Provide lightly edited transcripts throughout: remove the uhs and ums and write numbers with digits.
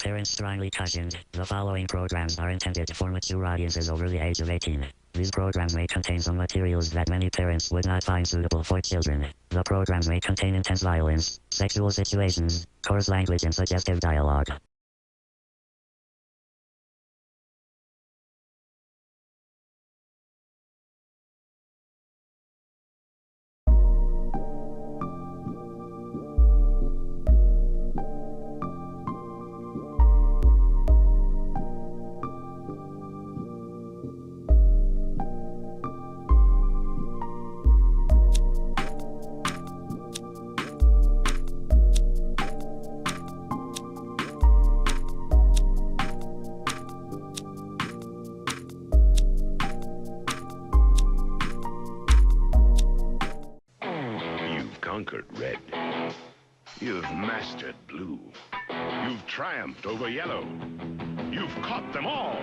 Parents strongly cautioned, the following programs are intended for mature audiences over the age of 18. These programs may contain some materials that many parents would not find suitable for children. The programs may contain intense violence, sexual situations, coarse language and suggestive dialogue. Conquered red. You've mastered blue. You've triumphed over yellow. You've caught them all.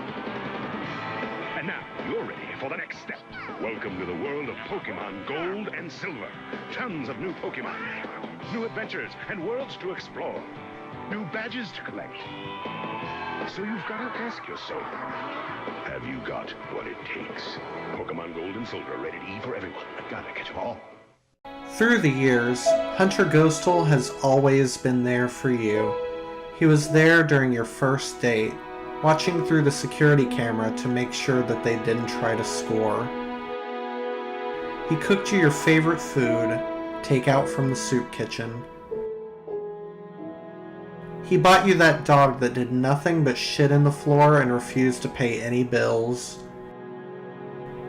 And now you're ready for the next step. Welcome to the world of Pokemon Gold and Silver. Tons of new Pokemon, new adventures and worlds to explore, new badges to collect. So you've got to ask yourself, have you got what it takes? Pokemon Gold and Silver, rated E for everyone. I've got to catch them all. Through the years, Hunter Ghostal has always been there for you. He was there during your first date, watching through the security camera to make sure that they didn't try to score. He cooked you your favorite food, takeout from the soup kitchen. He bought you that dog that did nothing but shit in the floor and refused to pay any bills.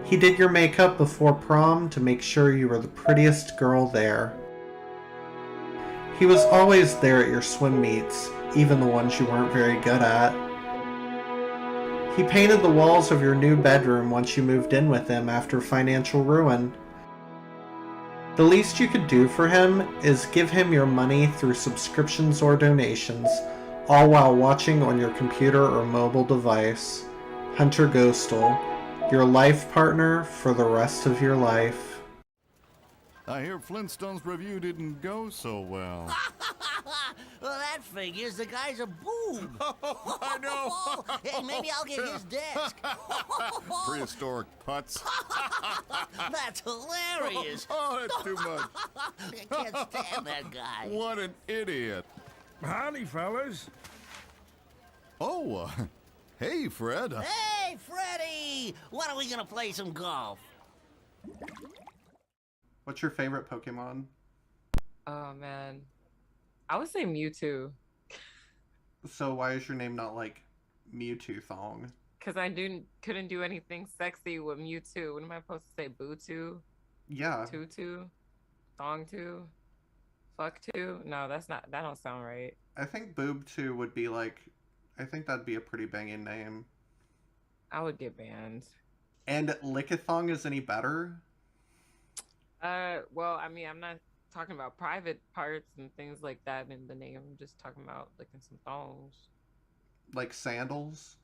He did your makeup before prom to make sure you were the prettiest girl there. He was always there at your swim meets, even the ones you weren't very good at. He painted the walls of your new bedroom once you moved in with him after financial ruin. The least you could do for him is give him your money through subscriptions or donations, all while watching on your computer or mobile device. Hunter Ghostal, your life partner for the rest of your life. I hear Flintstone's review didn't go so well. Well, that figures. The guy's a boob. I know. Hey, maybe I'll get his desk. Prehistoric putts. That's hilarious. Oh, that's too much. I can't stand that guy. What an idiot. Howdy, fellas. Oh, hey, Fred. Hey, Freddy! When are we gonna play some golf? What's your favorite Pokemon? Oh man, I would say Mewtwo. So why is your name not like Mewtwo Thong? Cause I couldn't do anything sexy with Mewtwo. What am I supposed to say? Boo-too? Yeah. Tutu? Thong-too? Fuck-too? No, that don't sound right. I think Boob2 would be like, I think that'd be a pretty banging name. I would get banned. And Lickithong is any better? Well, I mean, I'm not talking about private parts and things like that in the name. I'm just talking about licking some thongs. Like sandals?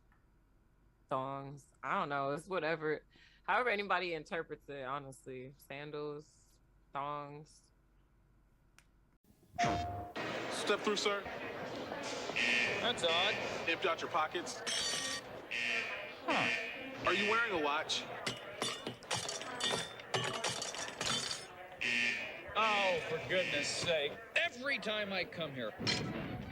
Thongs. I don't know. It's whatever. However anybody interprets it, honestly. Sandals, thongs. Step through, sir. That's odd. Empty out your pockets. Are you wearing a watch? Oh, for goodness sake. Every time I come here.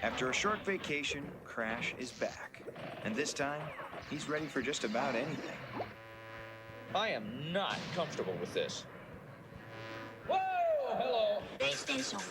After a short vacation, Crash is back. And this time, he's ready for just about anything. I am not comfortable with this. Whoa! Hello. PlayStation.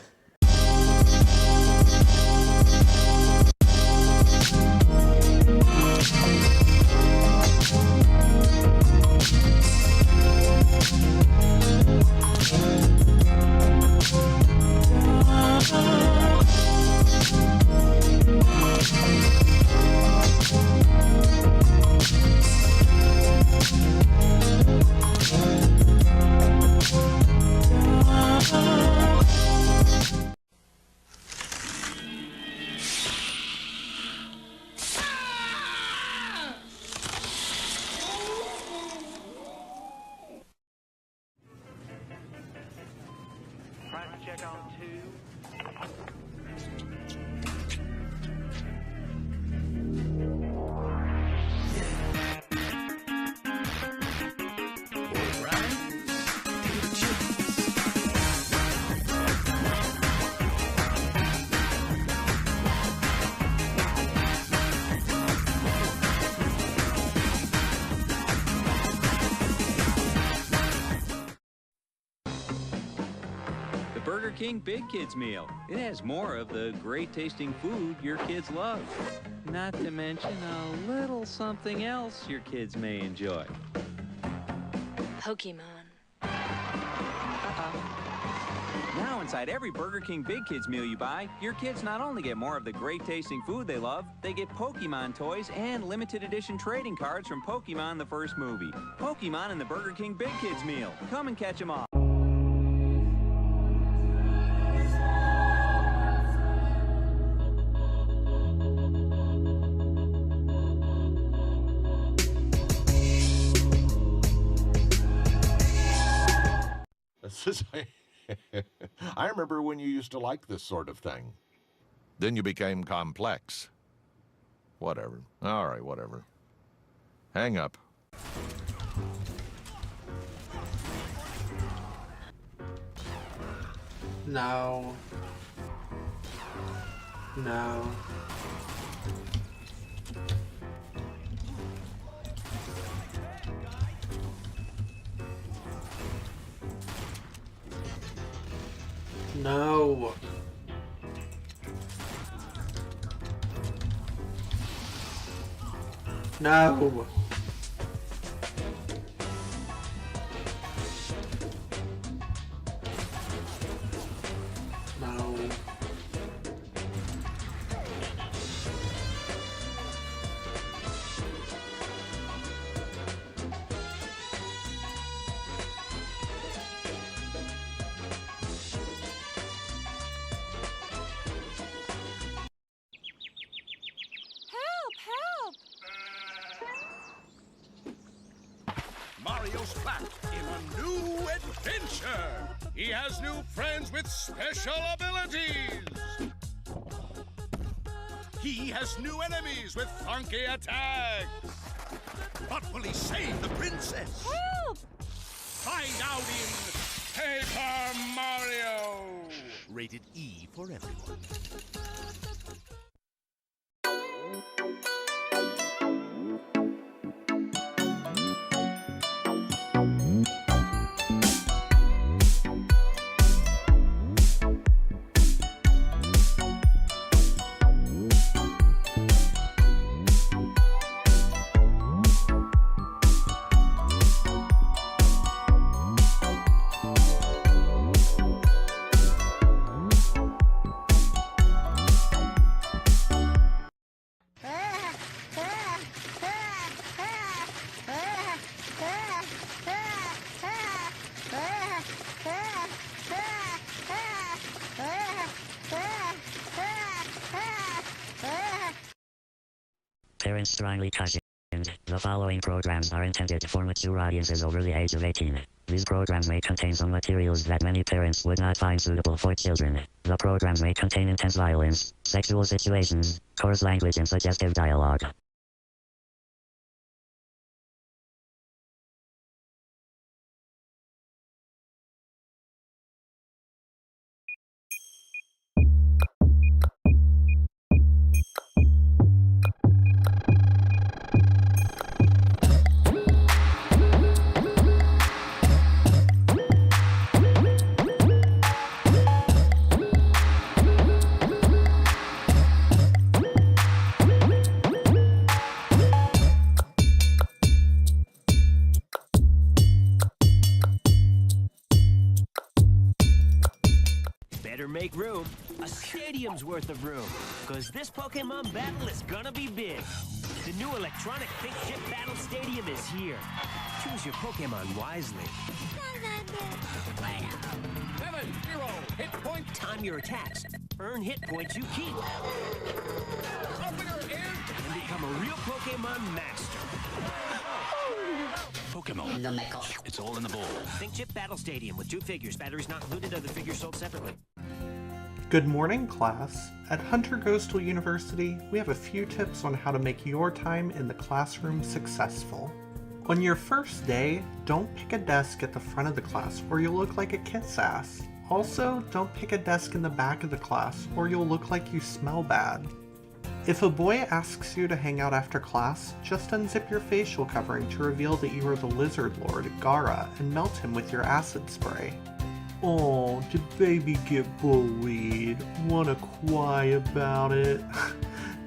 King Big Kids meal. It has more of the great-tasting food your kids love. Not to mention a little something else your kids may enjoy. Pokemon. Now inside every Burger King Big Kids meal you buy, your kids not only get more of the great-tasting food they love, they get Pokemon toys and limited edition trading cards from Pokemon the first movie. Pokemon in the Burger King Big Kids meal. Come and catch them all. I remember when you used to like this sort of thing. Then you became complex. Whatever. All right, whatever. Hang up. No. No. No. No. No. Mario's back in a new adventure. He has new friends with special abilities. He has new enemies with funky attacks. But will he save the princess? Help! Find out in Paper Mario. Rated E for everyone. Parents strongly cautioned. The following programs are intended for mature audiences over the age of 18. These programs may contain some materials that many parents would not find suitable for children. The programs may contain intense violence, sexual situations, coarse language and suggestive dialogue. Better make room, a stadium's worth of room, because this Pokemon battle is gonna be big. The new electronic Think Chip Battle Stadium is here. Choose your Pokemon wisely. 7-0 hit point. Time your attacks. Earn hit points you keep. Our winner is And become a real Pokemon master. Pokemon. It's all in the ball. Think Chip Battle Stadium with 2 figures. Batteries not included, other figures sold separately. Good morning, class. At Hunter Ghostal University, we have a few tips on how to make your time in the classroom successful. On your first day, don't pick a desk at the front of the class or you'll look like a kiss ass. Also, don't pick a desk in the back of the class or you'll look like you smell bad. If a boy asks you to hang out after class, just unzip your facial covering to reveal that you are the Lizard Lord, Gara, and melt him with your acid spray. Oh, did baby get bullied? Wanna cry about it?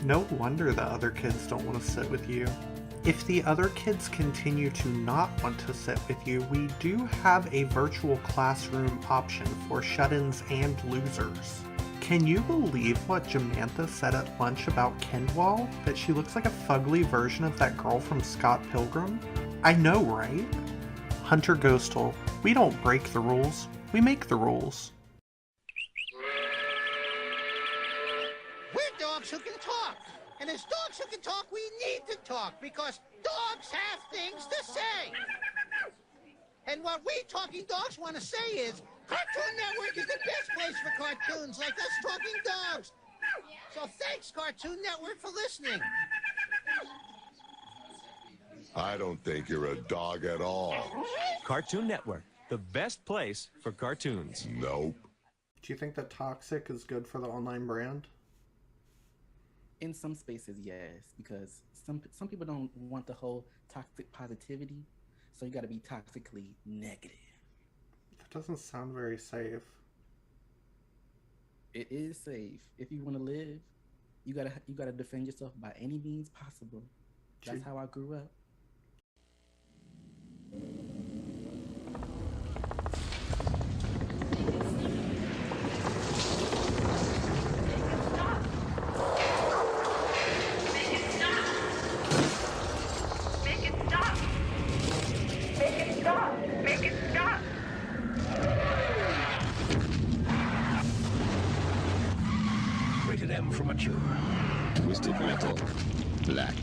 No wonder the other kids don't want to sit with you. If the other kids continue to not want to sit with you, we do have a virtual classroom option for shut-ins and losers. Can you believe what Jamantha said at lunch about Kendwall? That she looks like a fugly version of that girl from Scott Pilgrim? I know, right? Hunter Ghostal, we don't break the rules, we make the rules. We're dogs who can talk. And as dogs who can talk, we need to talk because dogs have things to say. And what we talking dogs want to say is, Cartoon Network is the best place for cartoons like us talking dogs. So thanks, Cartoon Network, for listening. I don't think you're a dog at all. Cartoon Network, the best place for cartoons. Nope. Do you think that toxic is good for the online brand? In some spaces, yes, because some people don't want the whole toxic positivity, so you got to be toxically negative. That doesn't sound very safe. It is safe if you want to live. You gotta defend yourself by any means possible. That's how I grew up. Rated M for mature. Twisted Metal. Black.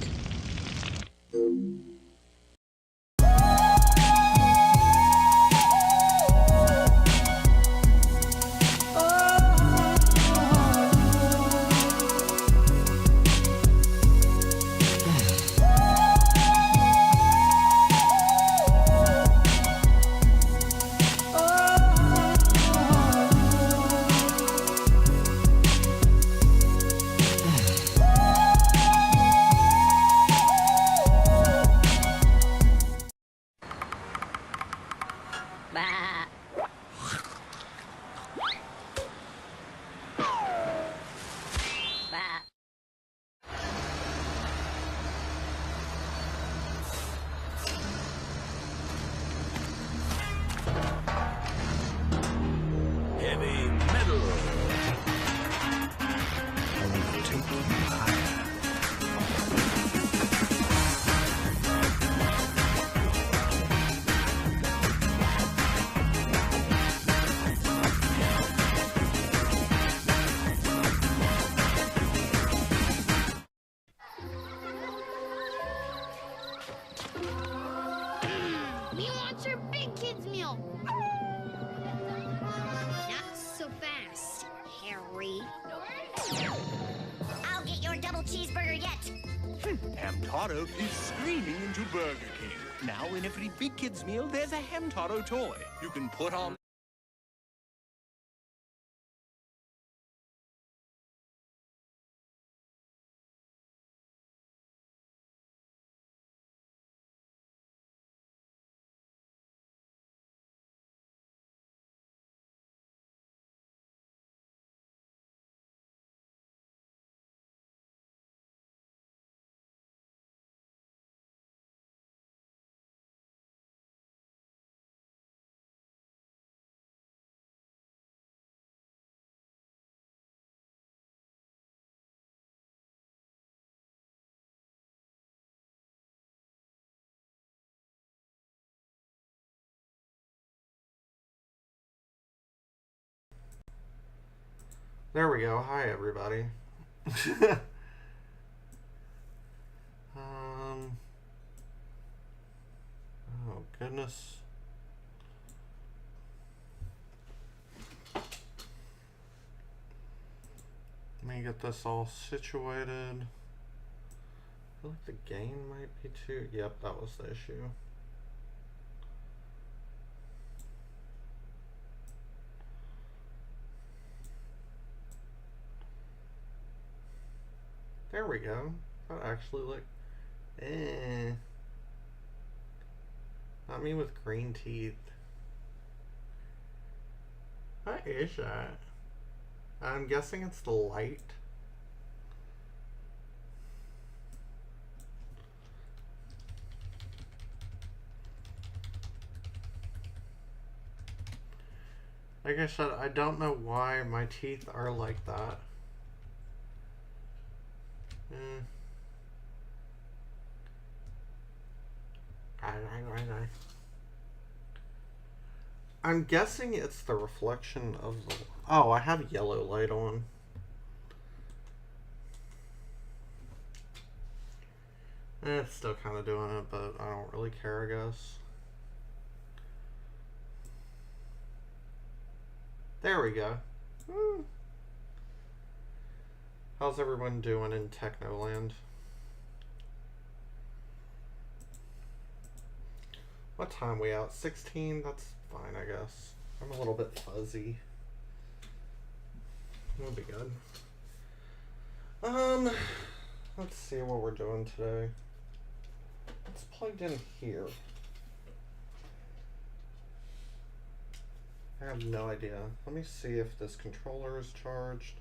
Heavy metal. I will take you higher. We want your big kids meal. Not so fast, Harry. I'll get your double cheeseburger yet. Hamtaro is screaming into Burger King. Now in every big kid's meal, there's a Hamtaro toy you can put on. There we go. Hi, everybody. Oh, goodness. Let me get this all situated. I feel like the gain might be too... Yep, that was the issue. There we go. That actually looked... Not me with green teeth. What is that? I'm guessing it's the light. Like I said, I don't know why my teeth are like that. I'm guessing it's the reflection of the... Oh, I have yellow light on. It's still kind of doing it, but I don't really care, I guess. There we go. How's everyone doing in Technoland? What time we out? 16? That's fine, I guess. I'm a little bit fuzzy. We'll be good. Let's see what we're doing today. It's plugged in here. I have no idea. Let me see if this controller is charged.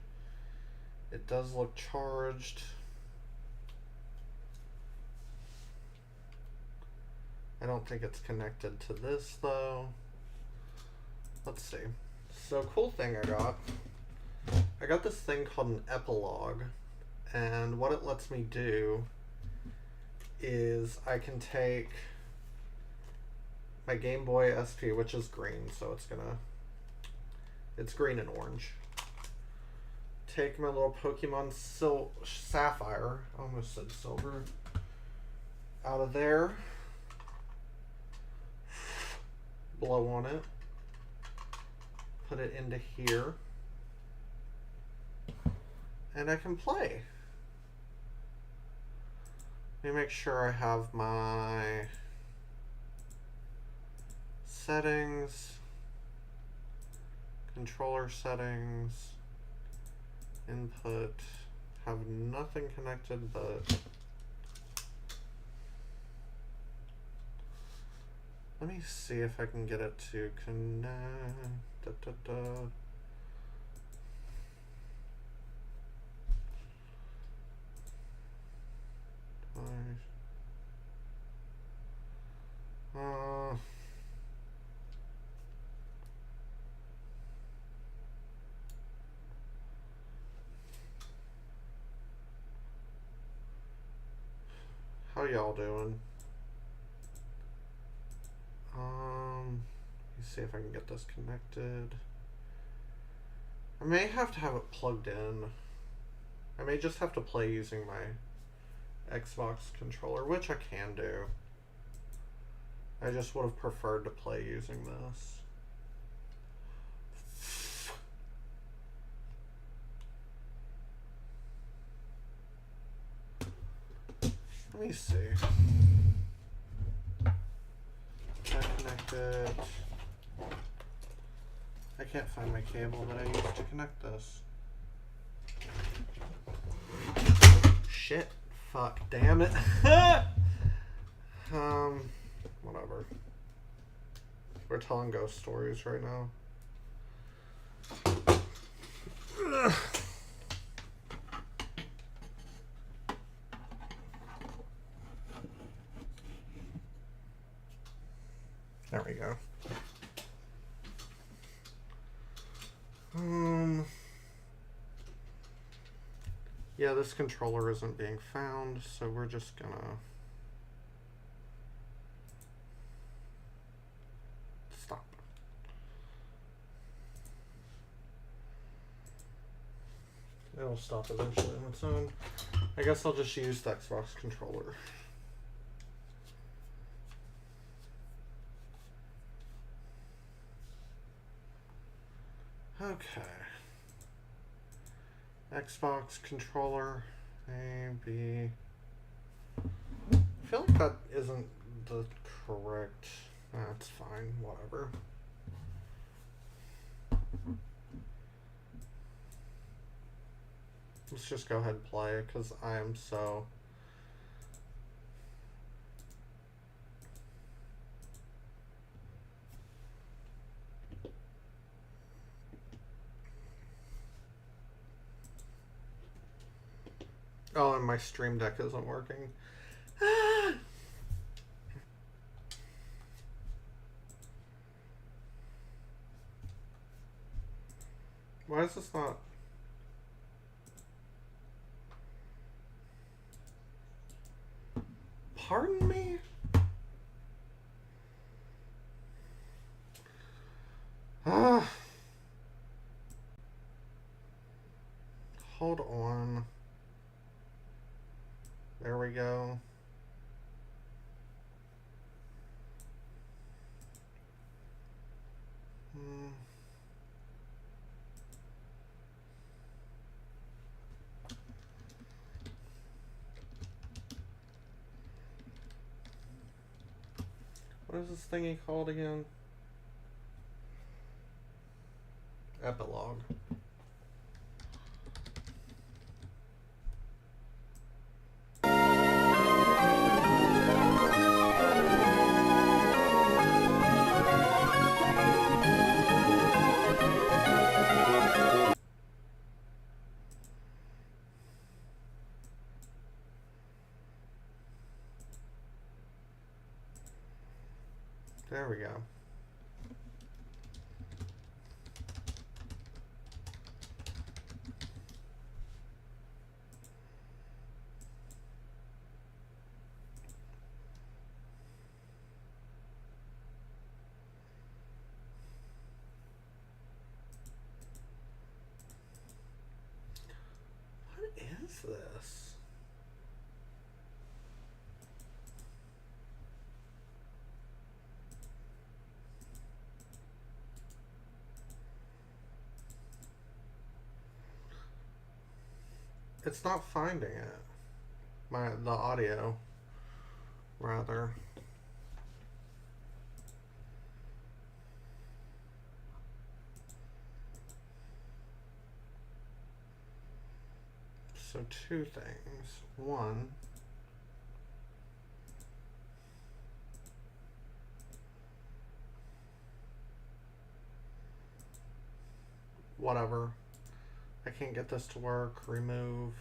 It does look charged. I don't think it's connected to this though. Let's see. So cool thing I got this thing called an epilogue, and what it lets me do is I can take my Game Boy SP, which is green, so it's green and orange. Take my little Pokemon Sapphire, I almost said silver, out of there, blow on it, put it into here, and I can play. Let me make sure I have my settings, controller settings, input, have nothing connected but let me see if I can get it to connect. How y'all doing? Let me see if I can get this connected. I may have to have it plugged in. I may just have to play using my Xbox controller, which I can do. I just would have preferred to play using this. Let me see. That connected. I can't find my cable that I used to connect this. Shit. Fuck. Damn it. Whatever. We're telling ghost stories right now. There we go. Yeah, this controller isn't being found, so we're just gonna stop. It'll stop eventually on its own. I guess I'll just use the Xbox controller. Okay. Xbox controller, A, B. I feel like that isn't the correct. That's fine, whatever. Let's just go ahead and play because I am so. Oh, and my stream deck isn't working. Ah! Why is this not? Pardon me? Ah. Hold on. There we go. What is this thingy called again? Epilogue. There we go. What is this? It's not finding it. The audio, rather. So two things. One, whatever. I can't get this to work. Remove.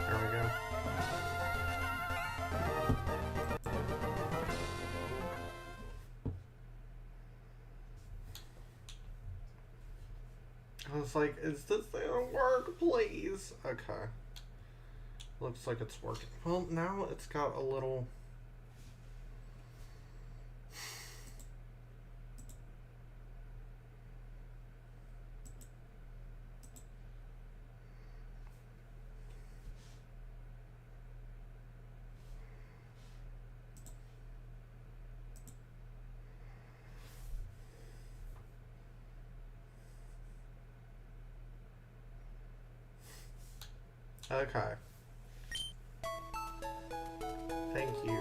There we go. I was like, is this gonna work, please? Okay. Looks like it's working. Well, now it's got a little... Okay. Thank you.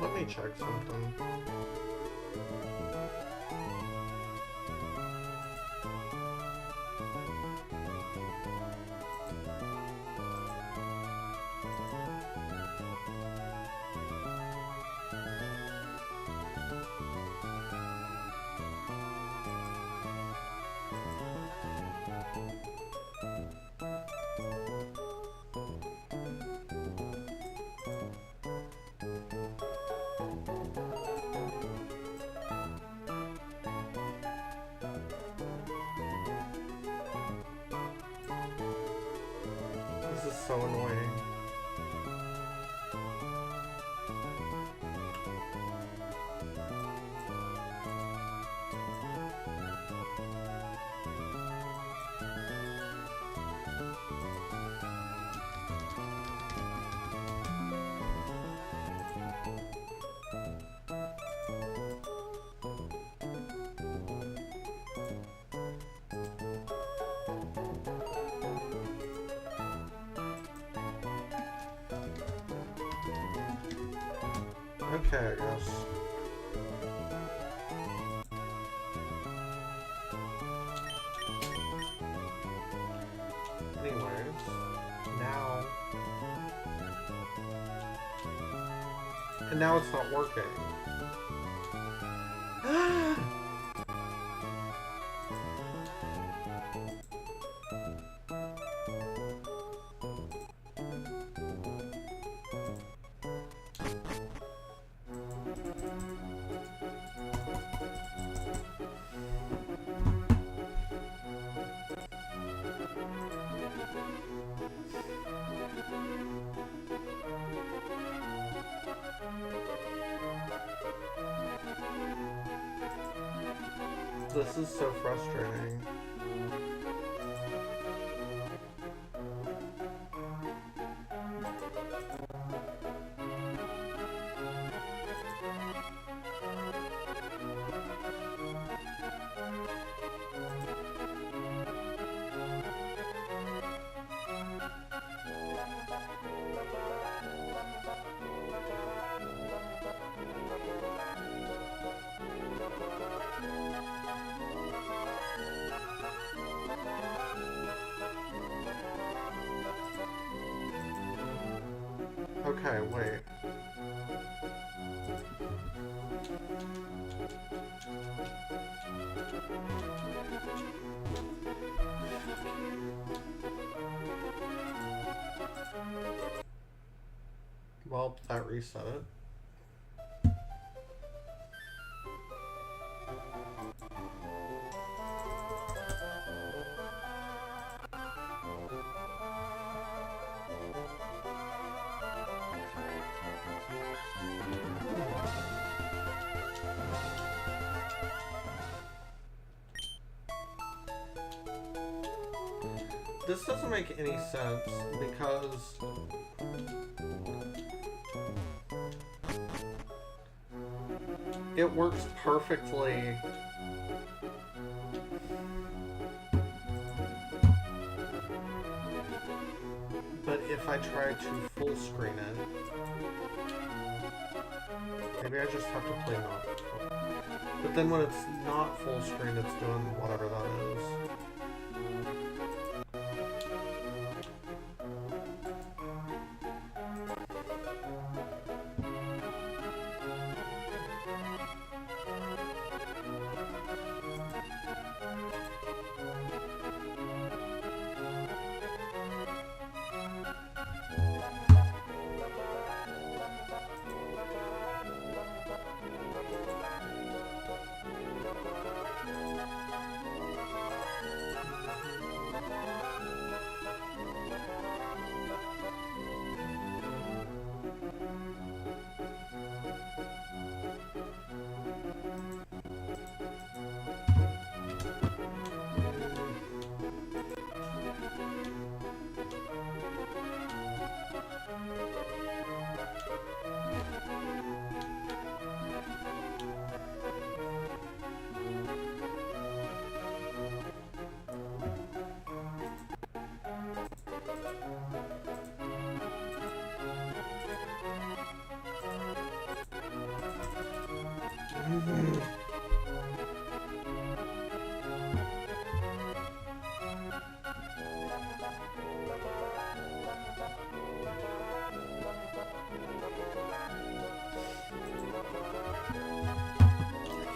Let me check something. This is so annoying. Okay, I guess. Anyways, now... And now it's not working. This is so frustrating. Okay, wait. Well, that reset it. This doesn't make any sense because it works perfectly. But if I try to full screen it, maybe I just have to play not. But then when it's not full screen, it's doing whatever that is.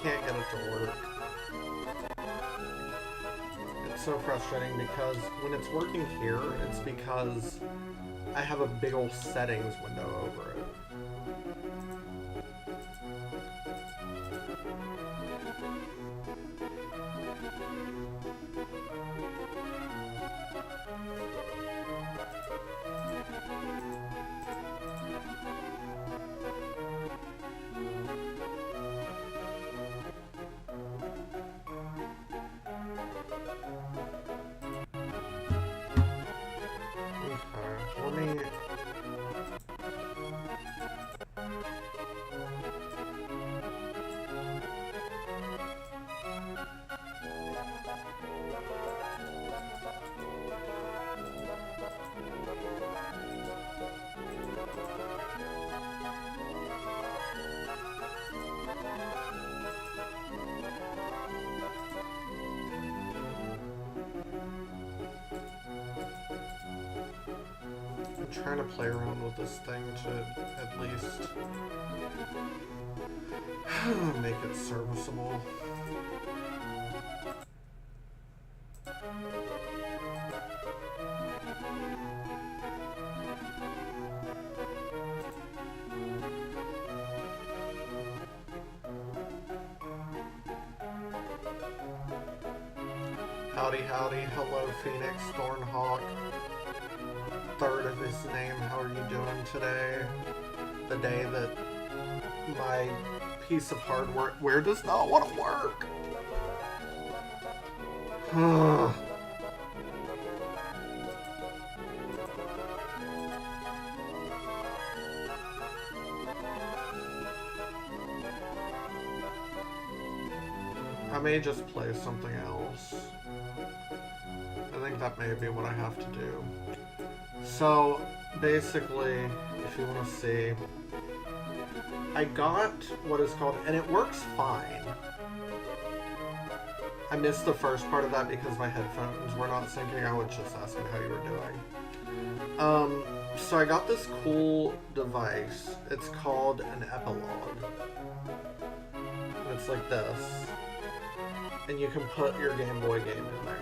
Can't get it to work. It's so frustrating because when it's working here, it's because I have a big old settings window over it. I'm trying to play around with this thing to at least make it serviceable. Howdy, howdy, hello Phoenix, Thornhawk. Third of his name, how are you doing today? The day that my piece of hardware does not want to work. I may just play something else. I think that may be what I have to do. So, basically, if you want to see, I got what is called, and it works fine. I missed the first part of that because my headphones were not syncing. I was just asking how you were doing. So I got this cool device. It's called an epilogue. It's like this. And you can put your Game Boy game in there.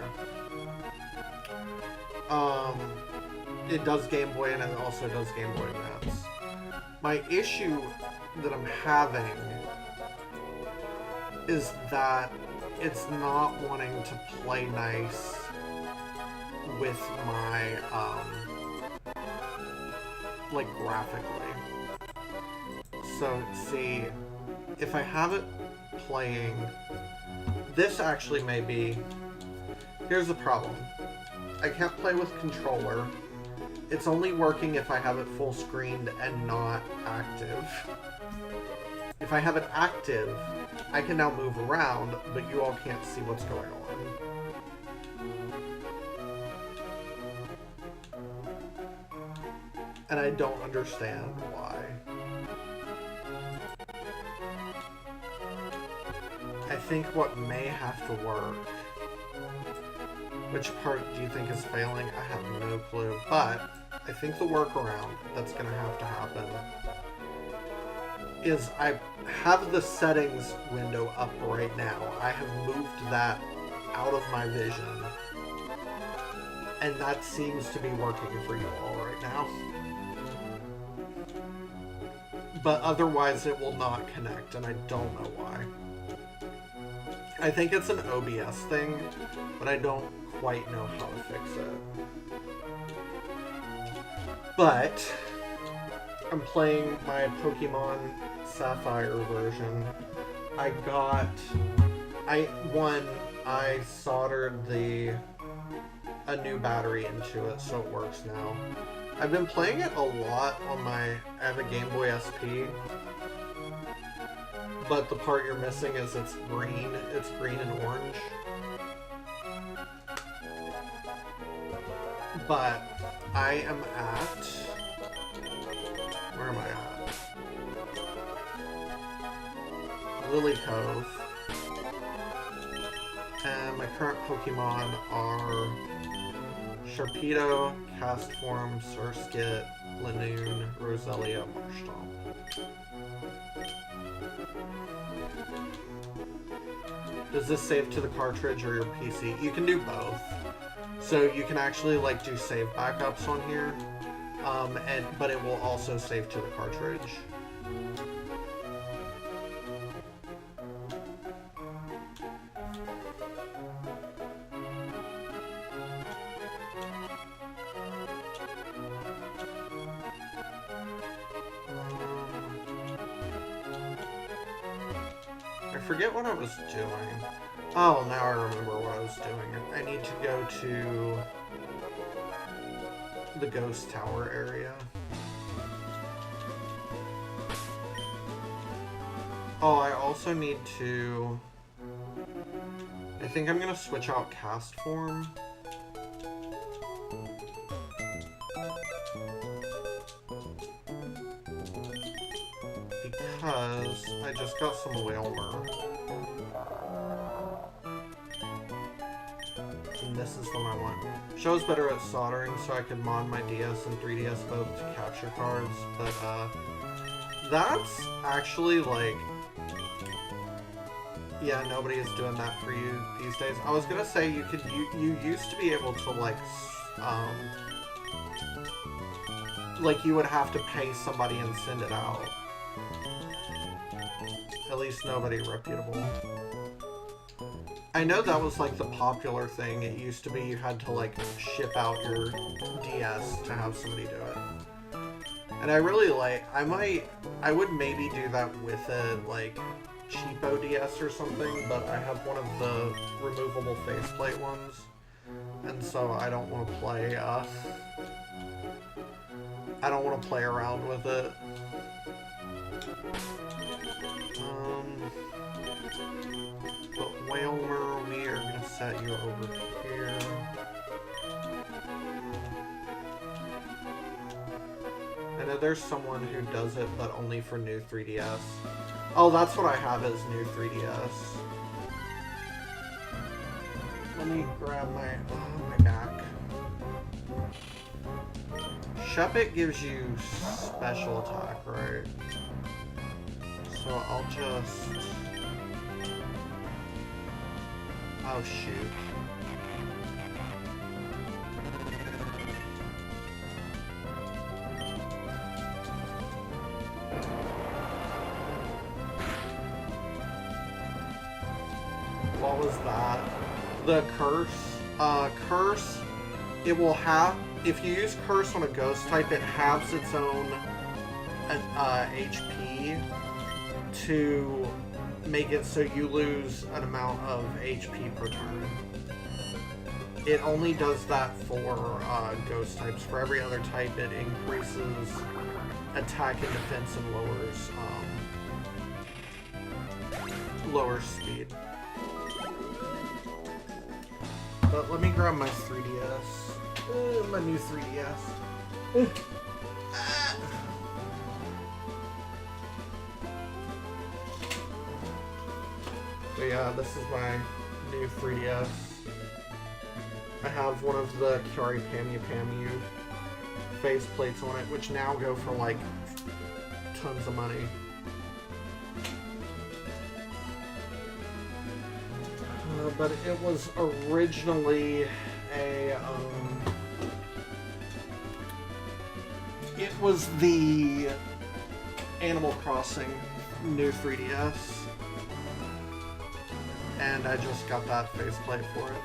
It does Game Boy and it also does Game Boy Advance. My issue that I'm having is that it's not wanting to play nice with my, like, graphically. So, see, if I have it playing, this actually may be, here's the problem. I can't play with controller. It's only working if I have it full screened and not active. If I have it active, I can now move around, but you all can't see what's going on. And I don't understand why. I think what may have to work. Which part do you think is failing? I have no clue. But I think the workaround that's going to happen is I have the settings window up right now. I have moved that out of my vision. And that seems to be working for you all right now. But otherwise it will not connect, and I don't know why. I think it's an OBS thing, but I don't quite know how to fix it. But I'm playing my Pokemon Sapphire version. I soldered a new battery into it, so it works now. I've been playing it a lot on I have a Game Boy SP, but the part you're missing is it's green and orange. But I am at, where am I at? Lily Cove. And my current Pokemon are Sharpedo, Castform, Surskit, Lanoon, Roselia, Marshtomp. Does this save to the cartridge or your PC? You can do both. So you can actually like do save backups on here, but it will also save to the cartridge. I forget what I was doing. Oh, now I remember what I was doing. I need to go to the Ghost Tower area. Oh, I also need to... I think I'm gonna switch out Castform. Because I just got some Whalmer. this is the one I want. Show's better at soldering, so I could mod my DS and 3DS both to capture cards, but that's actually like, yeah, nobody is doing that for you these days. I was gonna say you used to be able to like you would have to pay somebody and send it out. At least nobody reputable. I know that was like the popular thing. It used to be you had to like ship out your DS to have somebody do it. And I really like, I would maybe do that with a like cheapo DS or something, but I have one of the removable faceplate ones. And so I don't want to play, I don't want to play around with it. But Whalmer, we are going to set you over here. I know there's someone who does it, but only for new 3DS. Oh, that's what I have as new 3DS. Let me grab my back. Shuppet gives you special attack, right? So I'll just... Oh, shoot. What was that? The curse? Curse, it will have... If you use curse on a ghost type, it halves its own HP to make it so you lose an amount of HP per turn. It only does that for ghost types. For every other type, it increases attack and defense and lowers speed. But let me grab my 3DS. My new 3DS. But yeah, this is my new 3DS. I have one of the Kiari Pamu face plates on it, which now go for like tons of money. But it was originally a, it was the Animal Crossing new 3DS. And I just got that faceplate for it.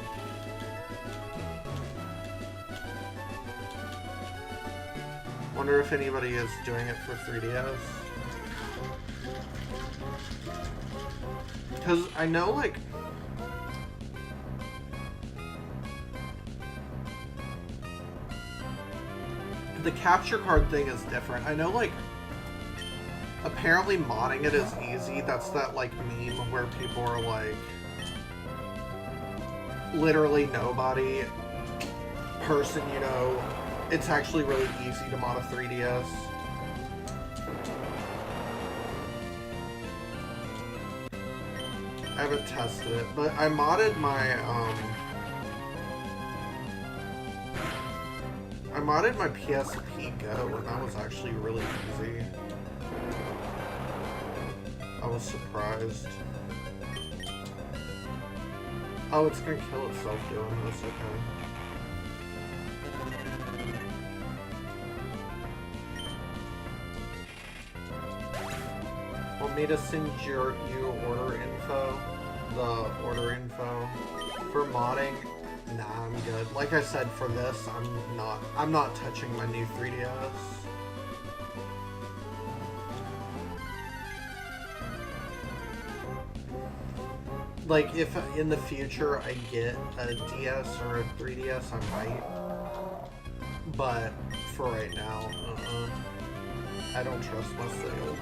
Wonder if anybody is doing it for 3DS. Because I know, like... The capture card thing is different. I know, like... Apparently modding it is easy. That's that, like, meme where people are like... Literally nobody person, you know, it's actually really easy to mod a 3DS. I haven't tested it, but I modded my, PSP Go, and that was actually really easy. I was surprised. Oh, it's gonna kill itself doing this, okay. Want me to send you order info? The order info? For modding? Nah, I'm good. Like I said, for this, I'm not touching my new 3DS. Like, if in the future I get a DS or a 3DS, I might. But for right now, I don't trust my sale.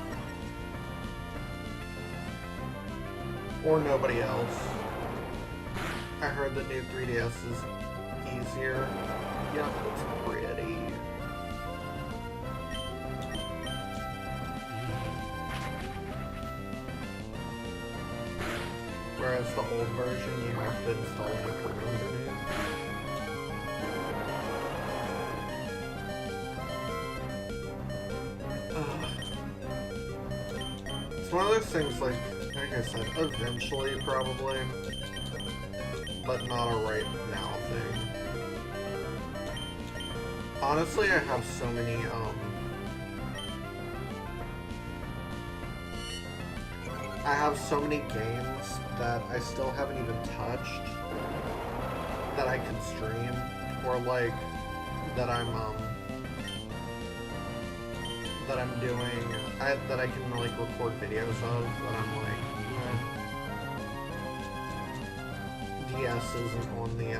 Or nobody else. I heard the new 3DS is easier. Yep, it's pretty. Whereas the old version, you have to install like a underneath. It's one of those things, like I said, eventually probably, but not a right now thing. Honestly, I have so many, games that I still haven't even touched that I could stream, or like, that I'm doing, that I can like record videos of, that I'm like, DS isn't on the,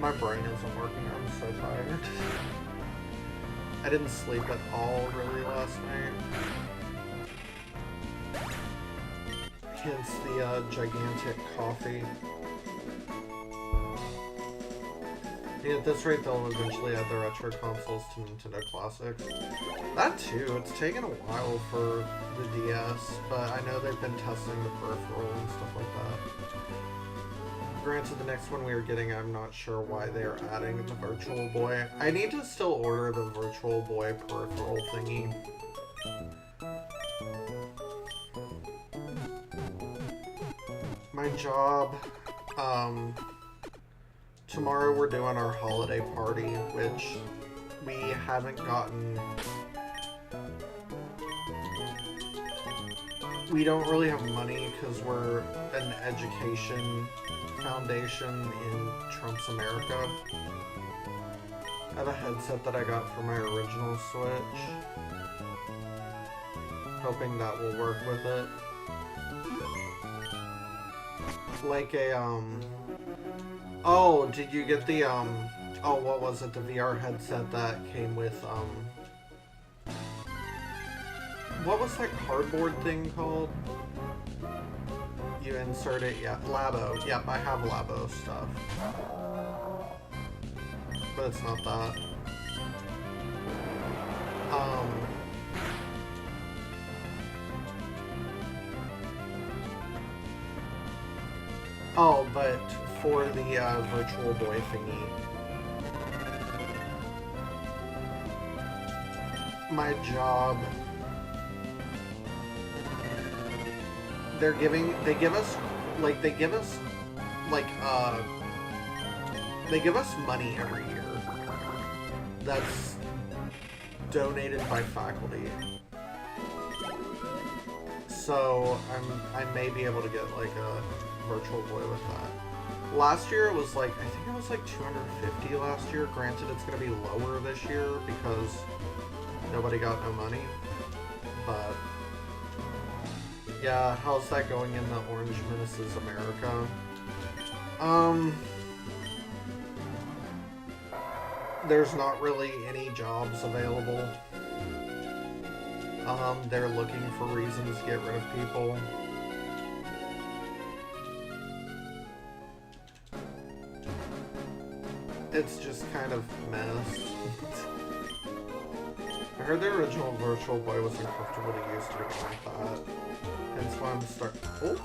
my brain isn't working, I'm so tired. I didn't sleep at all really last night. Hence the gigantic coffee. And at this rate, they'll eventually add the retro consoles to Nintendo Classic. That too, it's taken a while for the DS, but I know they've been testing the peripheral and stuff like that. Granted, the next one we are getting, I'm not sure why they are adding the Virtual Boy. I need to still order the Virtual Boy peripheral thingy. My job, tomorrow we're doing our holiday party, which we haven't gotten. We don't really have money because we're an education foundation in Trump's America. I have a headset that I got for my original Switch, hoping that will work with it. Like a, oh, did you get the, oh, what was it, the VR headset that came with, what was that cardboard thing called? You insert it, yeah, Labo. Yep, I have Labo stuff. But it's not that. Oh, but for the Virtual Boy thingy, my job, they give us money every year that's donated by faculty. So I may be able to get like a Virtual Boy with that. Last year it was like, I think it was like 250 last year. Granted, it's going to be lower this year because nobody got no money. But yeah, how's that going in the Orange Menaces America? There's not really any jobs available. They're looking for reasons to get rid of people. It's just kind of mess. I heard the original Virtual Boy was uncomfortable to use to begin with that. Hence why I'm oh!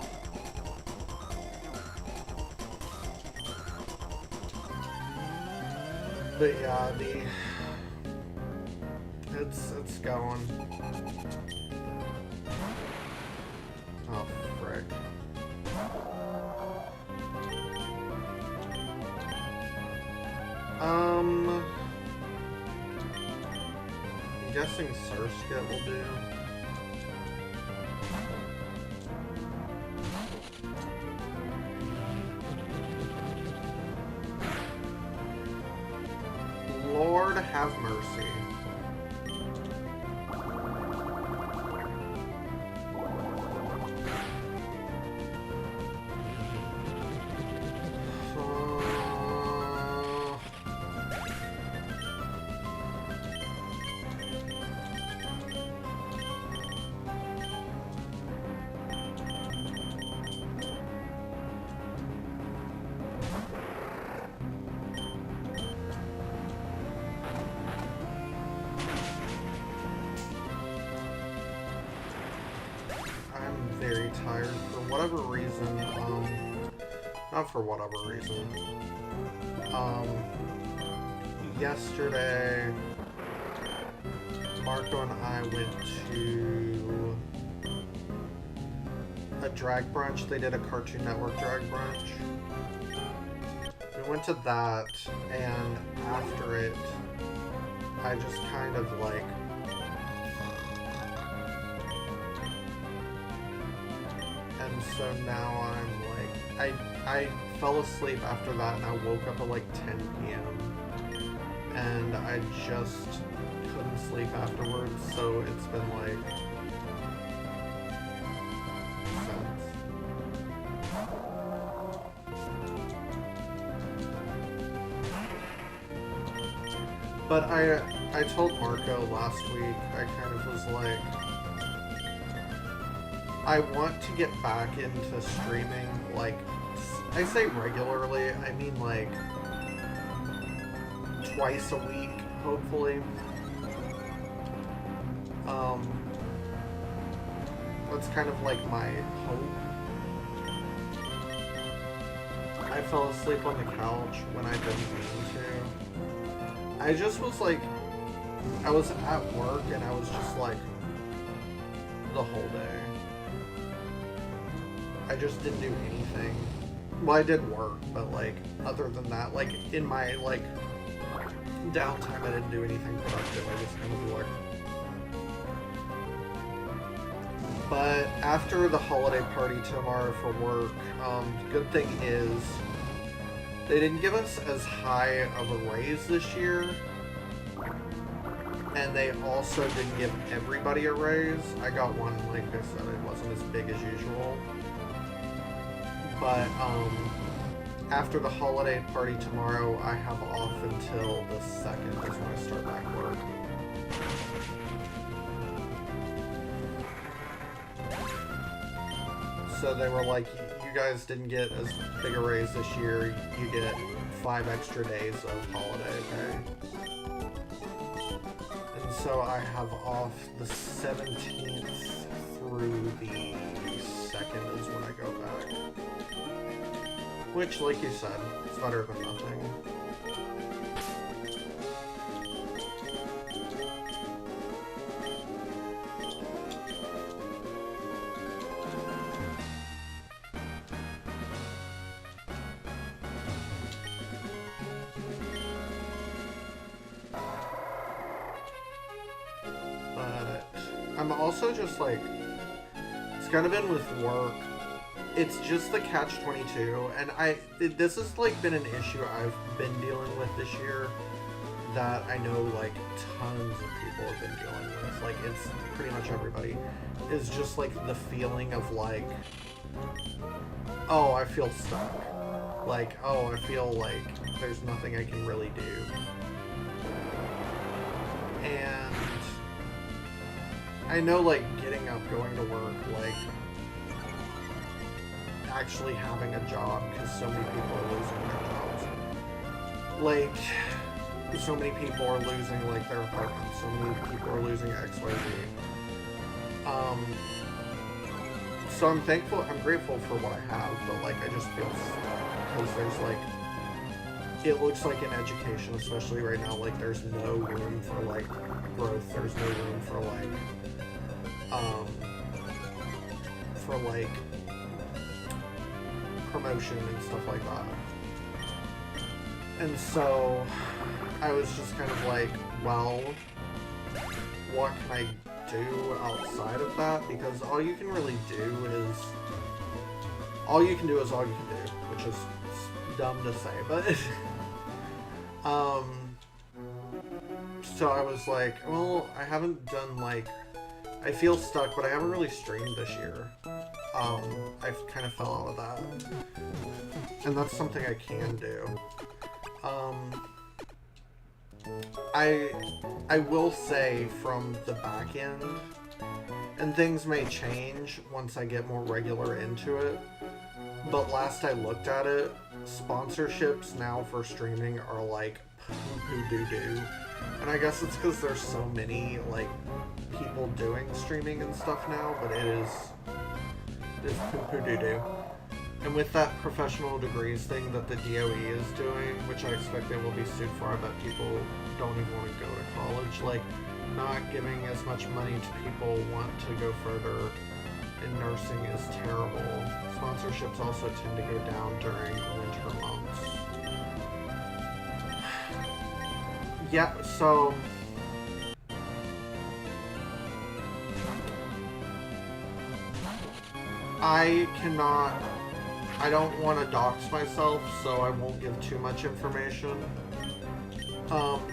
But yeah, it's going. Oh, frick. I'm guessing Surskit will do. Lord have mercy. Not for whatever reason. Yesterday, Marco and I went to a drag brunch. They did a Cartoon Network drag brunch. We went to that, and after it, I just kind of like... And so now I'm like... I fell asleep after that, and I woke up at like 10 p.m. And I just couldn't sleep afterwards, so it's been like... But I told Marco last week, I kind of was like, I want to get back into streaming, like, I say regularly, I mean like, twice a week, hopefully. That's kind of like my hope. I fell asleep on the couch when I didn't mean to. I just was like, I was at work and I was just like, the whole day. I just didn't do anything. Well, I did work, but like, other than that, like, in my, like, downtime, I didn't do anything productive. I just kind of worked. But after the holiday party tomorrow for work, good thing is, they didn't give us as high of a raise this year, and they also didn't give everybody a raise. I got one, like I said, it wasn't as big as usual. But, after the holiday party tomorrow, I have off until the 2nd is when I start back work. So they were like, you guys didn't get as big a raise this year, you get 5 extra days of holiday pay. And so I have off the 17th through the 2nd is when I go back. Which, like you said, is better than nothing. I'm also just like, it's kind of been with work, it's just the catch-22, and this has like been an issue I've been dealing with this year that I know like tons of people have been dealing with, like it's pretty much everybody, is just like the feeling of like, oh, I feel stuck, like, oh, I feel like there's nothing I can really do. And I know, like, getting up, going to work, like, actually having a job, because so many people are losing their jobs. Like, so many people are losing, like, their apartments, so many people are losing XYZ. So I'm grateful for what I have, but, like, I just feel stuck, because there's, like, it looks like in education, especially right now, like, there's no room for, like, growth, there's no room for, like, promotion and stuff like that. And so I was just kind of like, well, what can I do outside of that? Because all you can really do is all you can do, which is dumb to say, but so I was like, well, I haven't done, like, I feel stuck, but I haven't really streamed this year. I've kind of fell out of that. And that's something I can do. I will say from the back end, and things may change once I get more regular into it, but last I looked at it, sponsorships now for streaming are like poo-poo-doo-doo. And I guess it's because there's so many, like, people doing streaming and stuff now, but it is poo-poo-doo-doo. And with that professional degrees thing that the DOE is doing, which I expect they will be sued for, I bet people don't even want to go to college. Like, not giving as much money to people who want to go further in nursing is terrible. Sponsorships also tend to go down during winter months. Yeah, so... I don't want to dox myself, so I won't give too much information.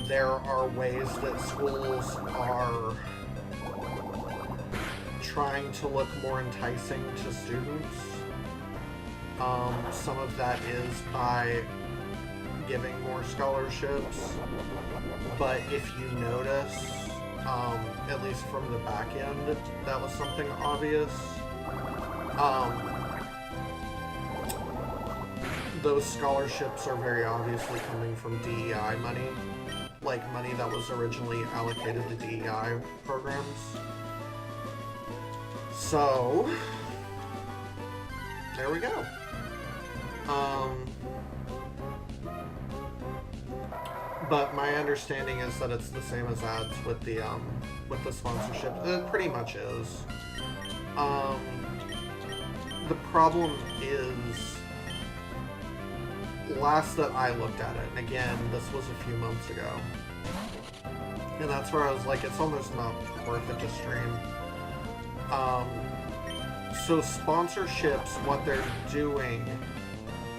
There are ways that schools are trying to look more enticing to students. Some of that is by giving more scholarships, but if you notice, at least from the back end, that was something obvious. Those scholarships are very obviously coming from DEI money, like money that was originally allocated to DEI programs. So, there we go. But my understanding is that it's the same as ads with the sponsorship. It pretty much is. The problem is, last that I looked at it, and again, this was a few months ago, and that's where I was like, it's almost not worth it to stream. So sponsorships, what they're doing,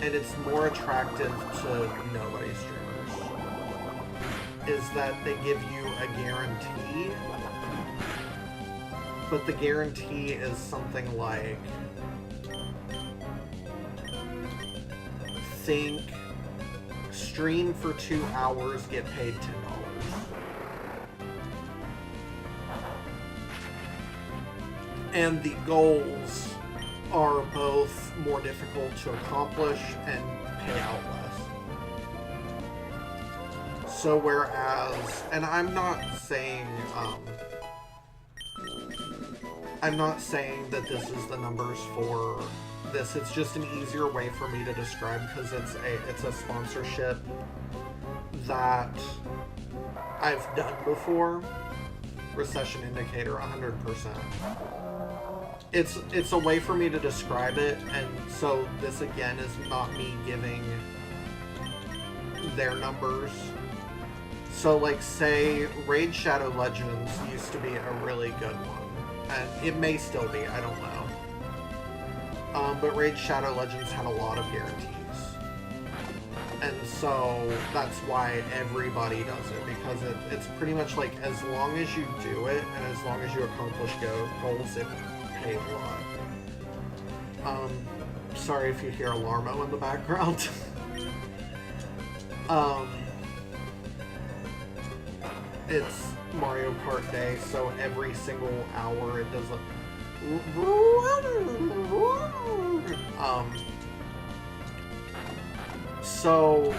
and it's more attractive to nobody streamers, is that they give you a guarantee, but the guarantee is something like, think stream for 2 hours, get paid $10. And the goals are both more difficult to accomplish and pay out less. So whereas, and I'm not saying that this is the numbers for this, it's just an easier way for me to describe, because it's a sponsorship that I've done before. Recession indicator, 100%. It's a way for me to describe it, and so this again is not me giving their numbers. So like, say Raid Shadow Legends used to be a really good one, and it may still be, I don't know. But Raid Shadow Legends had a lot of guarantees. And so that's why everybody does it, because it's pretty much like, as long as you do it, and as long as you accomplish goals, it pays a lot. Sorry if you hear Alarmo in the background. It's Mario Kart Day, so every single hour it does a... So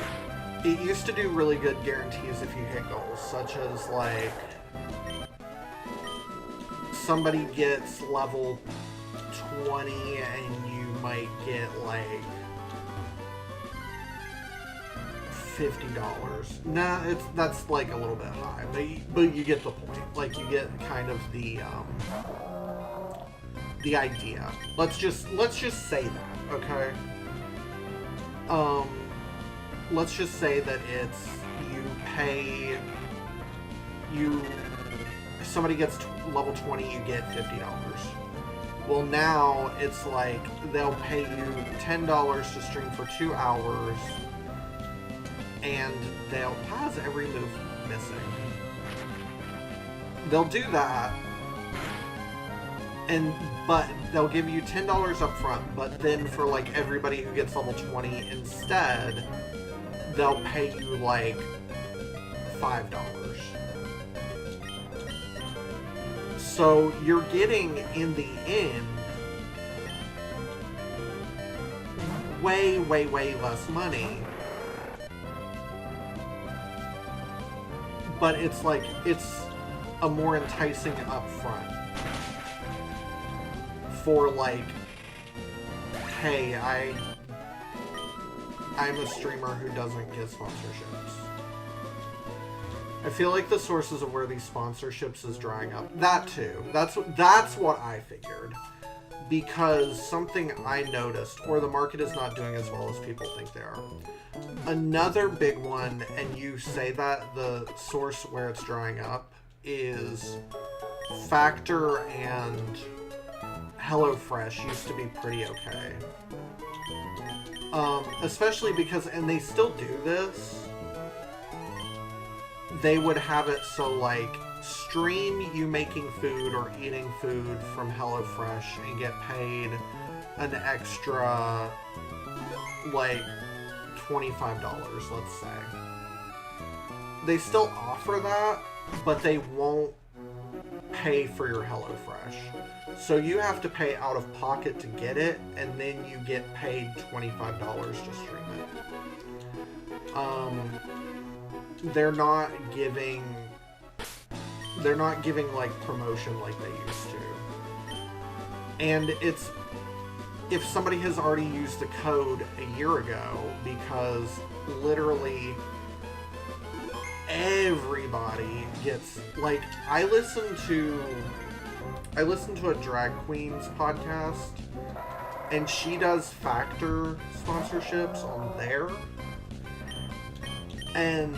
it used to do really good guarantees if you hit goals, such as like somebody gets level 20 and you might get like $50. Nah, that's like a little bit high, but you get the point. Like, you get kind of the idea. Let's just say that, okay? Let's just say that it's, somebody gets level 20, you get $50. Well, now it's like they'll pay you $10 to stream for 2 hours, and they'll pause every move missing. They'll do that, but they'll give you $10 up front, but then for like everybody who gets level 20 instead, they'll pay you like $5. So you're getting, in the end, way, way, way less money. But it's like, it's a more enticing upfront for like hey, I'm a streamer who doesn't get sponsorships. I feel like the sources of where these sponsorships is drying up. That too. That's what I figured. Because something I noticed, or the market is not doing as well as people think they are. Another big one, and you say that the source where it's drying up is Factor and HelloFresh used to be pretty okay. Especially because, and they still do this, they would have it so like, stream you making food or eating food from HelloFresh and get paid an extra, like, $25, let's say. They still offer that, but they won't pay for your HelloFresh. So you have to pay out of pocket to get it, and then you get paid $25 to stream it. They're not giving like promotion like they used to. And it's, if somebody has already used the code a year ago, because literally everybody gets, like, I listen to a drag queen's podcast, and she does Factor sponsorships on there, and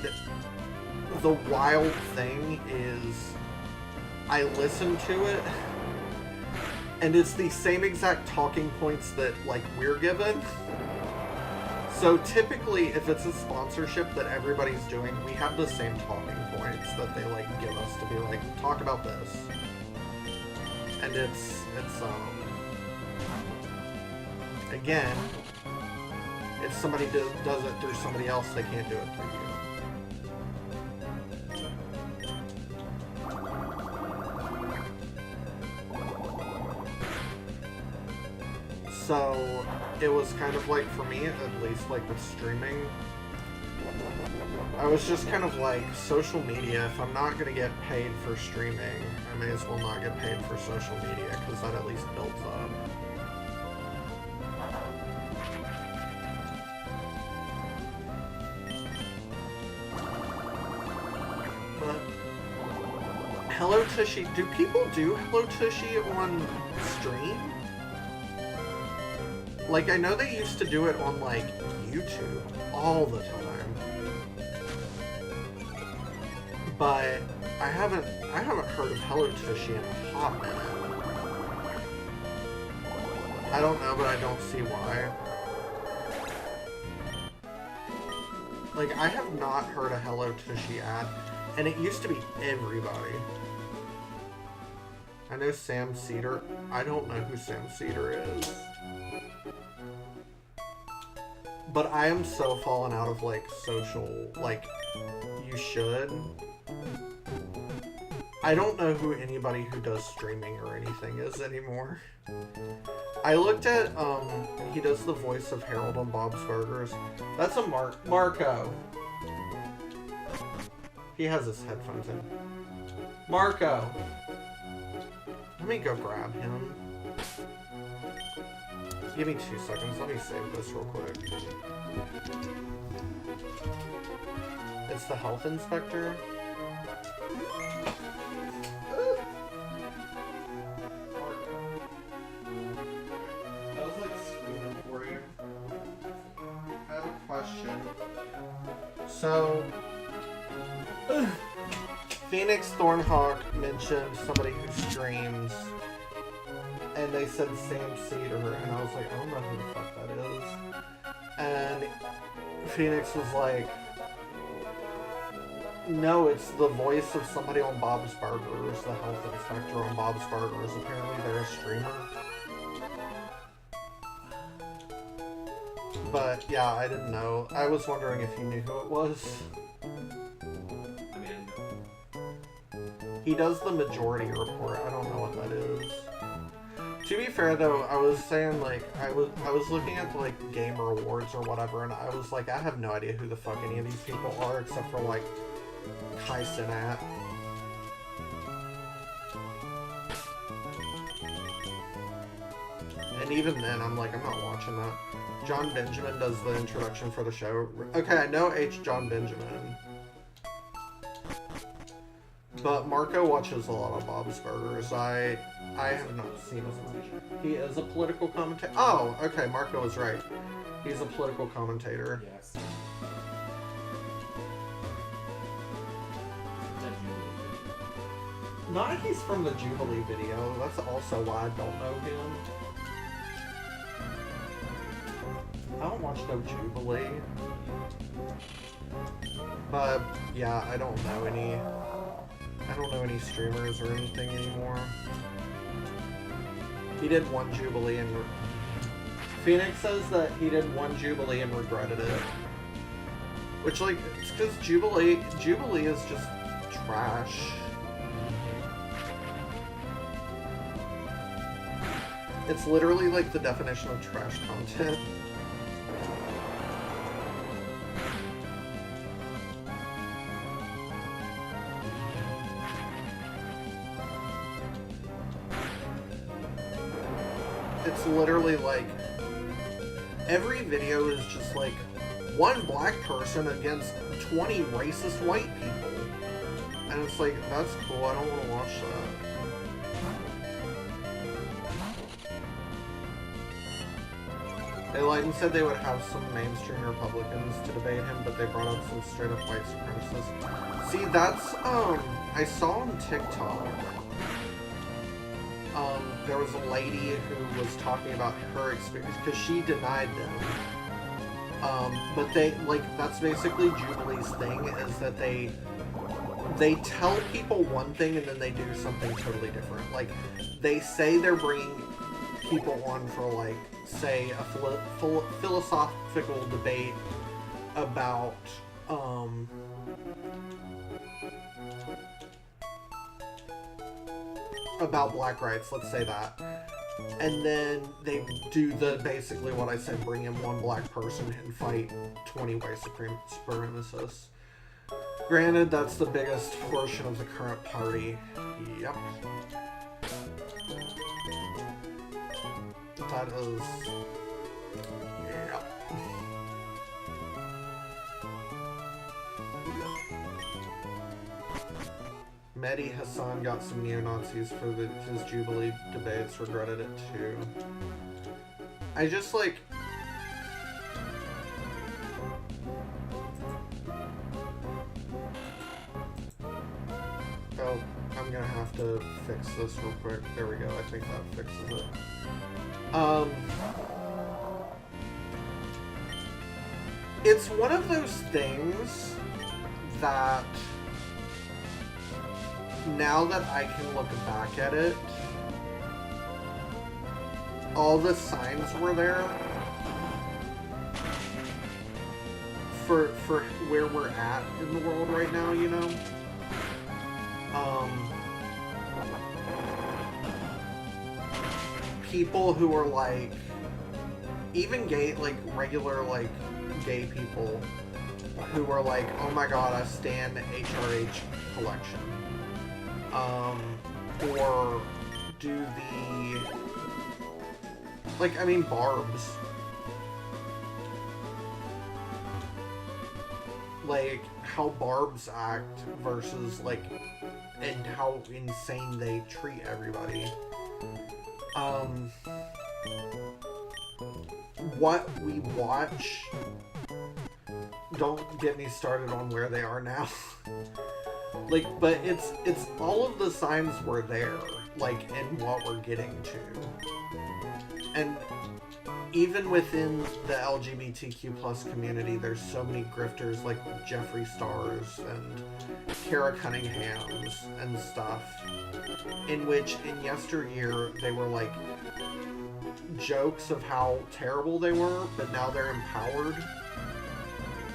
the wild thing is I listen to it, and it's the same exact talking points that, like, we're given. So typically, if it's a sponsorship that everybody's doing, we have the same talking points that they, like, give us to be like, talk about this. And it's again, if somebody does it through somebody else, they can't do it through you. So, it was kind of like, for me, at least, like, with streaming, I was just kind of like, social media, if I'm not going to get paid for streaming, I may as well not get paid for social media, because that at least builds up. But, Hello Tushy, do people do Hello Tushy on stream? Like, I know they used to do it on, like, YouTube all the time. But I haven't heard of Hello Tushy in a hot minute. I don't know, but I don't see why. Like, I have not heard a Hello Tushy ad, and it used to be everybody. I know Sam Cedar. I don't know who Sam Cedar is. But I am so fallen out of, like, social, like, you should. I don't know who anybody who does streaming or anything is anymore. I looked at, he does the voice of Harold on Bob's Burgers. That's a Marco. He has his headphones in. Marco! Let me go grab him. Give me 2 seconds. Let me save this real quick. It's the health inspector. That was like screaming for you. I have a question. So, Phoenix Thornhawk mentioned somebody who streams, and they said Sam Cedar, and I was like, I don't know who the fuck that is. And Phoenix was like, no, it's the voice of somebody on Bob's Burgers, the health inspector on Bob's Burgers. Apparently they're a streamer. But yeah, I didn't know. I was wondering if you knew who it was. He does the majority report. I don't know what that is. To be fair though, I was saying, like, I was looking at, like, Gamer Awards or whatever, and I was like, I have no idea who the fuck any of these people are, except for, like, Kai Cenat. And even then, I'm like, I'm not watching that. John Benjamin does the introduction for the show. Okay, I know H. John Benjamin. But Marco watches a lot of Bob's Burgers. I have not seen as much. He is a political commentator. Oh, okay, Marco was right. He's a political commentator. Yes. Not he's from the Jubilee video. That's also why I don't know him. I don't watch no Jubilee. But yeah, I don't know any streamers or anything anymore. He did one Jubilee and Phoenix says that he did one Jubilee and regretted it. Which, like, it's because Jubilee is just trash. It's literally like the definition of trash content. It's literally like every video is just like one black person against 20 racist white people. And it's like, that's cool, I don't want to watch that. They lied and said they would have some mainstream Republicans to debate him, but they brought up some straight up white supremacists. See, that's, I saw on TikTok, there was a lady who was talking about her experience, because she denied them. But they, like, that's basically Jubilee's thing, is that they tell people one thing and then they do something totally different. Like, they say they're bringing people on for, like, say, a philosophical debate about, about black rights, let's say that. And then they do basically what I said, bring in one black person and fight 20 white supremacists. Granted, that's the biggest portion of the current party. Yep. That is... Yep. Mehdi Hassan got some neo-Nazis for his Jubilee debates, regretted it too. I just like... Oh, I'm gonna have to fix this real quick. There we go, I think that fixes it. It's one of those things that now that I can look back at it, all the signs were there for where we're at in the world right now, you know? People who are like, even gay, like regular like gay people who are like, oh my god, I stan HRH collection. Or do the, like, I mean, Barbs. Like, how Barbs act versus, like, and how insane they treat everybody. What we watch, don't get me started on where they are now. Like, but it's all of the signs were there, like, in what we're getting to. And even within the LGBTQ plus community, there's so many grifters like Jeffree Stars and Kara Cunninghams and stuff, in which in yesteryear they were like jokes of how terrible they were, but now they're empowered.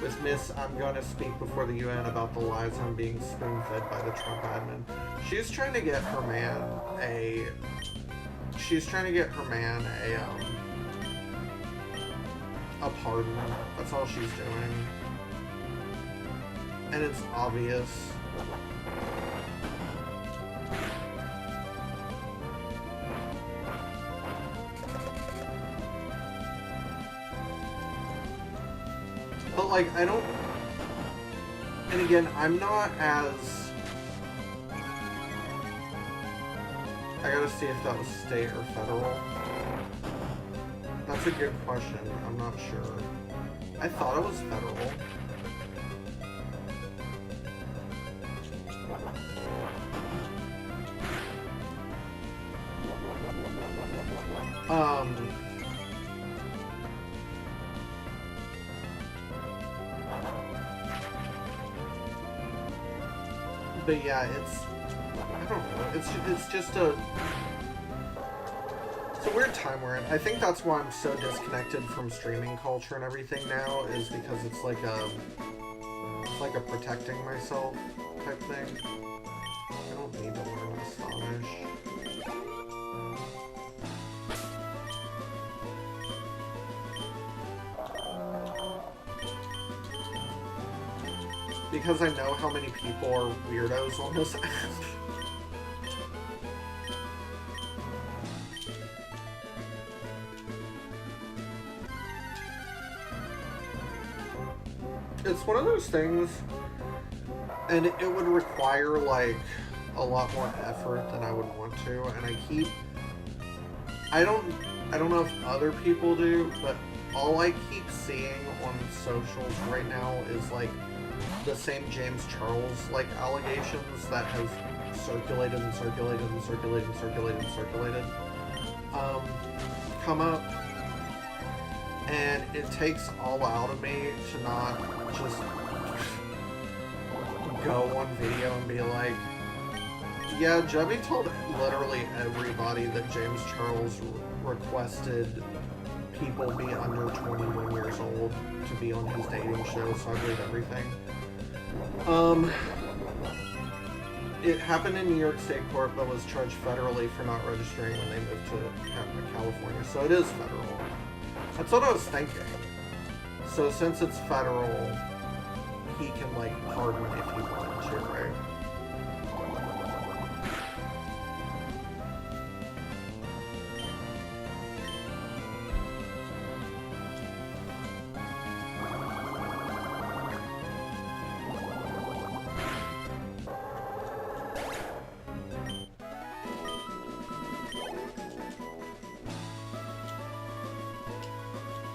With Miss, I'm gonna speak before the UN about the lies I'm being spoon-fed by the Trump admin. She's trying to get her man a pardon. That's all she's doing. And it's obvious. But, like, I don't... And again, I'm not as... I gotta see if that was state or federal. That's a good question. I'm not sure. I thought it was federal. But yeah, I don't know, it's just a weird time we're in. I think that's why I'm so disconnected from streaming culture and everything now, is because it's like a protecting myself type thing. I don't need to learn Astonish. Because I know how many people are weirdos on this app. It's one of those things, and it would require, like, a lot more effort than I would want to, and I don't know if other people do, but all I keep seeing on socials right now is, like, the same James Charles, like, allegations that have circulated and circulated and circulated and circulated and circulated, come up. And it takes all out of me to not just go on video and be like, yeah, Jubby told literally everybody that James Charles requested people be under 21 years old to be on his dating show, so I believe everything. It happened in New York State Court, but was charged federally for not registering when they moved to California, so it is federal. That's what I was thinking. So since it's federal, he can, like, pardon if he wanted to, right?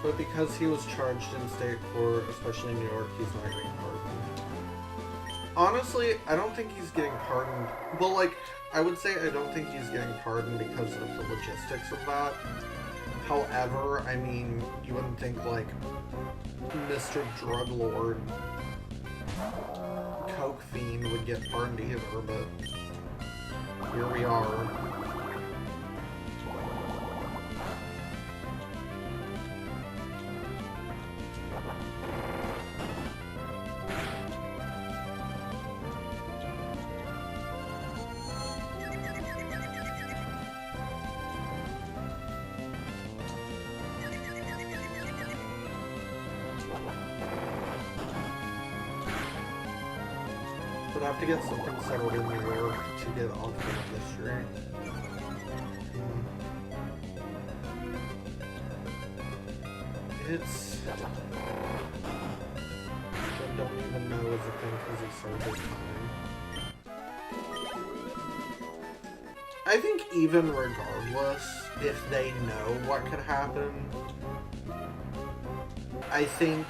But because he was charged in state court, especially in New York, he's not getting pardoned. Honestly, I don't think he's getting pardoned. Well, like, I would say I don't think he's getting pardoned because of the logistics of that. However, I mean, you wouldn't think, like, Mr. Drug Lord, Coke Fiend would get pardoned either, but here we are. But I have to get something settled in New York to get off of the street. It's... I don't even know is a thing because he served his time. I think even regardless, if they know what could happen, I think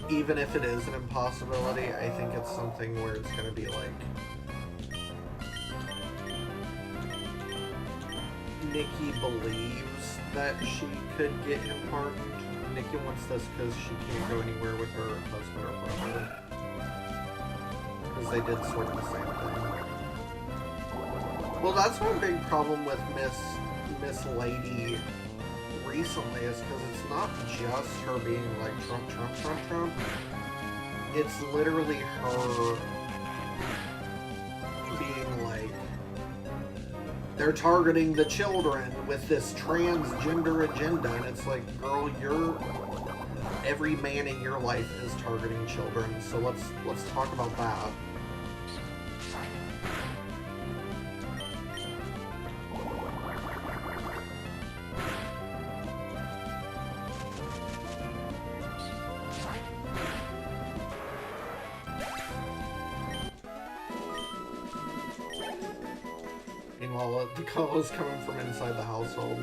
even if it is an impossibility, I think it's something where it's gonna be like, Nikki believes that she could get him pardoned. Nikki wants this because she can't go anywhere with her husband or brother. Because they did sort of the same thing. Well, that's one big problem with Miss Lady recently, is because it's not just her being like Trump, Trump, Trump, Trump. It's literally her being like, they're targeting the children with this transgender agenda, and it's like, girl, every man in your life is targeting children, so let's talk about that. the call is coming from inside the household.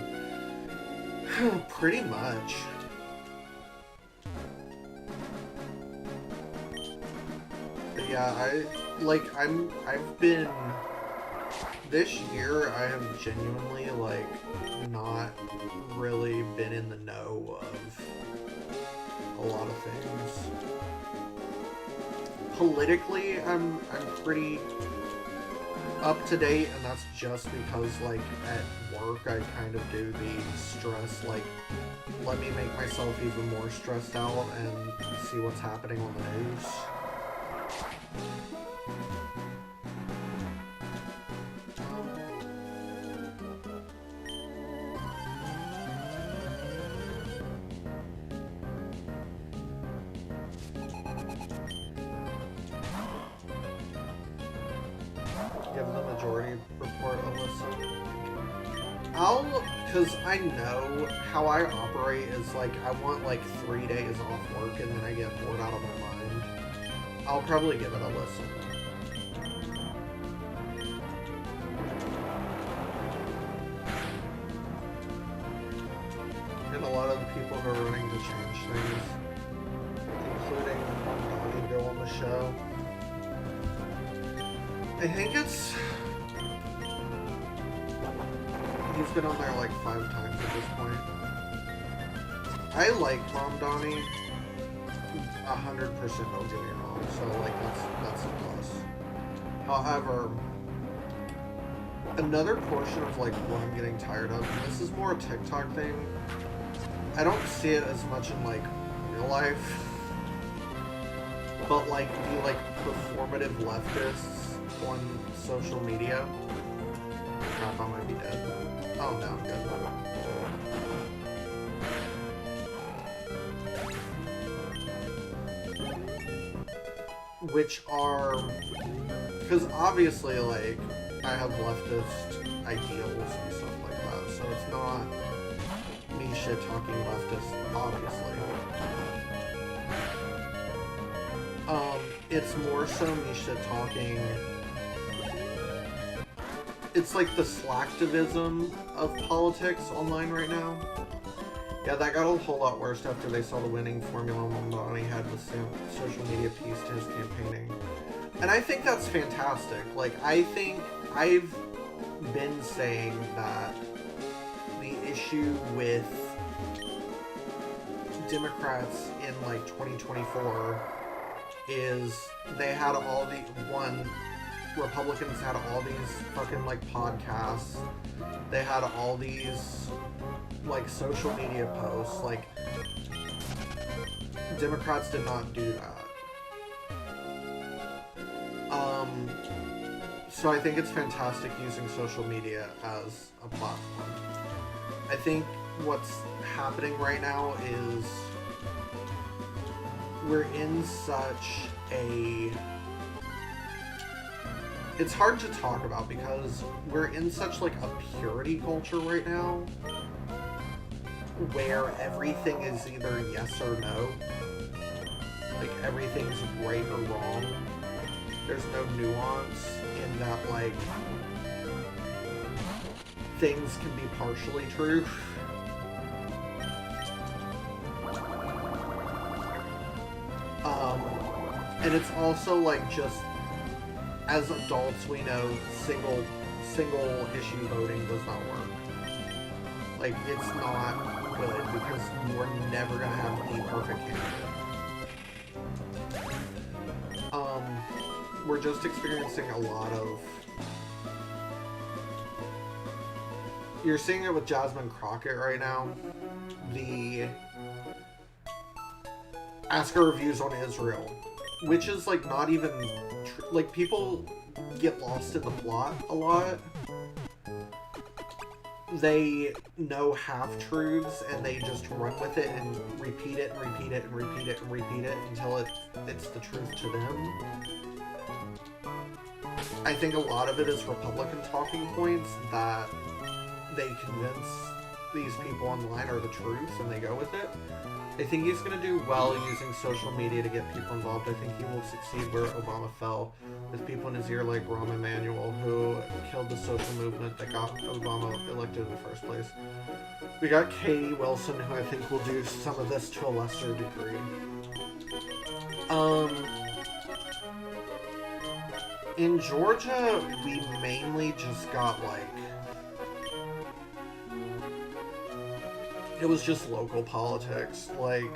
Pretty much. But yeah, this year, I have genuinely, like, not really been in the know of a lot of things. Politically, I'm pretty up to date, and that's just because, like, at work, I kind of do the stress, like, let me make myself even more stressed out and see what's happening on the news. Give the majority report a listen. Because I know how I operate is like, I want like 3 days off work and then I get bored out of my mind. I'll probably give it a listen. And a lot of the people who are running to change things, including Donnie Bill on the show. I think it's... He's been on there like 5 times at this point. I like Mom Donnie 100%, don't get me wrong, so like that's a plus. However, another portion of like what I'm getting tired of, and this is more a TikTok thing, I don't see it as much in like real life, but like the like performative leftists on social media. Crap, I might be dead. Oh no, I'm good. Which are, because obviously like I have leftist ideals and stuff like that, so it's not me shit talking leftist, obviously. It's more so me shit talking. It's like the slacktivism of politics online right now. Yeah, that got a whole lot worse after they saw the winning formula Mondani had with social media piece to his campaigning. And I think that's fantastic. Like, I think I've been saying that the issue with Democrats in like 2024 is they had all the Republicans had all these fucking like podcasts. They had all these like social media posts. Like, Democrats did not do that. So I think it's fantastic using social media as a platform. I think what's happening right now is we're in such a... It's hard to talk about because we're in such like a purity culture right now where everything is either yes or no. Like, everything's right or wrong. There's no nuance in that, like, things can be partially true. And it's also like, just as adults we know single issue voting does not work. Like, it's not good because you're never gonna have the perfect candidate. We're just experiencing a lot of... You're seeing it with Jasmine Crockett right now. The Ask Her Reviews on Israel. Which is, like, not even... Like, people get lost in the plot a lot. They know half-truths, and they just run with it and repeat it and repeat it and repeat it and repeat it until it's the truth to them. I think a lot of it is Republican talking points that they convince these people online are the truth and they go with it. I think he's going to do well using social media to get people involved. I think he will succeed where Obama fell, with people in his ear like Rahm Emanuel, who killed the social movement that got Obama elected in the first place. We got Katie Wilson, who I think will do some of this to a lesser degree. In Georgia, we mainly just got, like, it was just local politics. Like,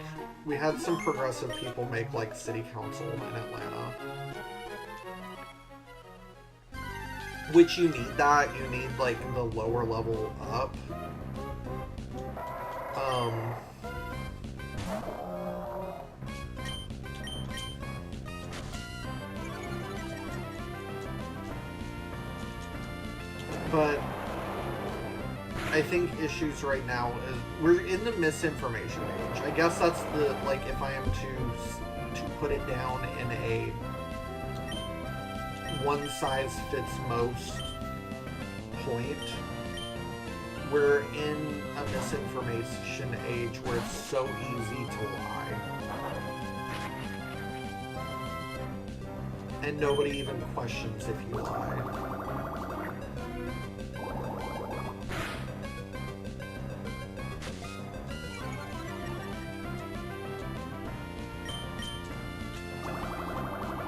we had some progressive people make, like, city council in Atlanta. Which you need that. You need, like, the lower level up. But I think issues right now is we're in the misinformation age. I guess that's the, like, if I am to put it down in a one size fits most point, we're in a misinformation age where it's so easy to lie. And nobody even questions if you lie.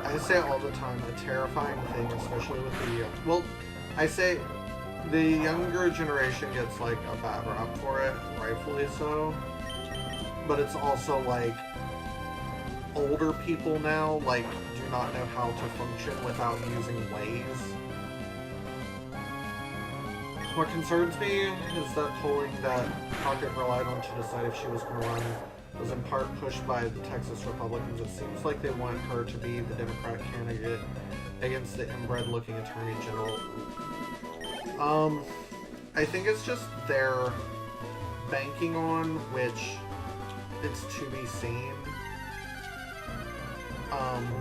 I say all the time, a terrifying thing, especially with the, well, I say the younger generation gets, like, a bad rap for it, rightfully so, but it's also, like, older people now, like, do not know how to function without using Waze. What concerns me is that polling that Crockett relied on to decide if she was going to run was in part pushed by the Texas Republicans. It seems like they want her to be the Democrat candidate against the inbred-looking Attorney General. I think it's just they're banking on, which it's to be seen,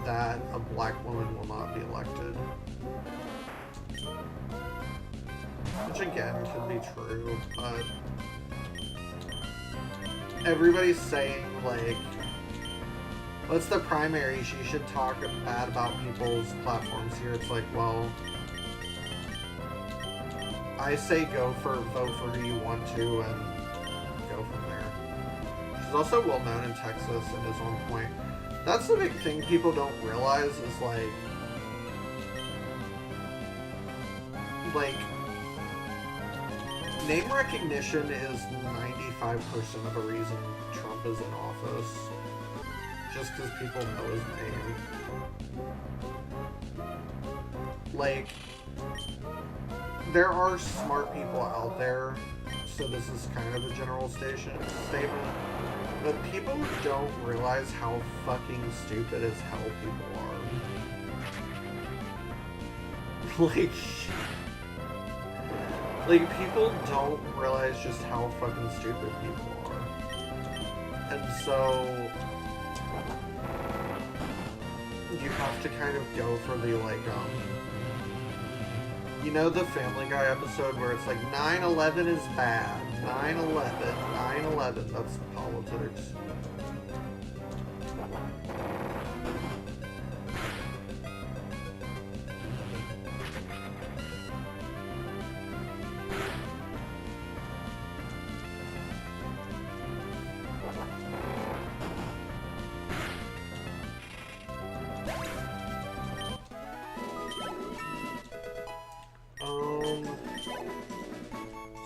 that a black woman will not be elected. Which again could be true, but everybody's saying, like, what's the primaries? You should talk bad about people's platforms here. It's like, well, I say vote for who you want to and go from there. She's also well known in Texas and is on point. That's the big thing people don't realize is, like, name recognition is 95% of a reason Trump is in office. Just because people know his name. Like, there are smart people out there, so this is kind of a general statement, but people don't realize how fucking stupid as hell people are. Like, people don't realize just how fucking stupid people are. And so, you have to kind of go for the, like, you know the Family Guy episode where it's like, 9/11 is bad, 9/11, that's politics.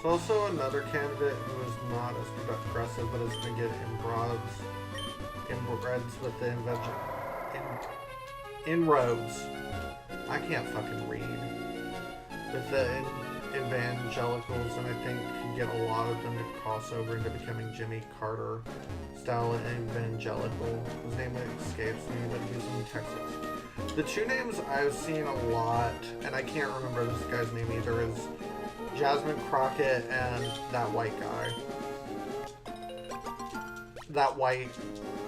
There's also another candidate who is not as progressive, but is going to get inbreds with the inroads. I can't fucking read. With the evangelicals, and I think can get a lot of them to cross over into becoming Jimmy Carter style evangelical. His name escapes me, but he's in Texas. The two names I've seen a lot, and I can't remember this guy's name either, is Jasmine Crockett and that white guy. That white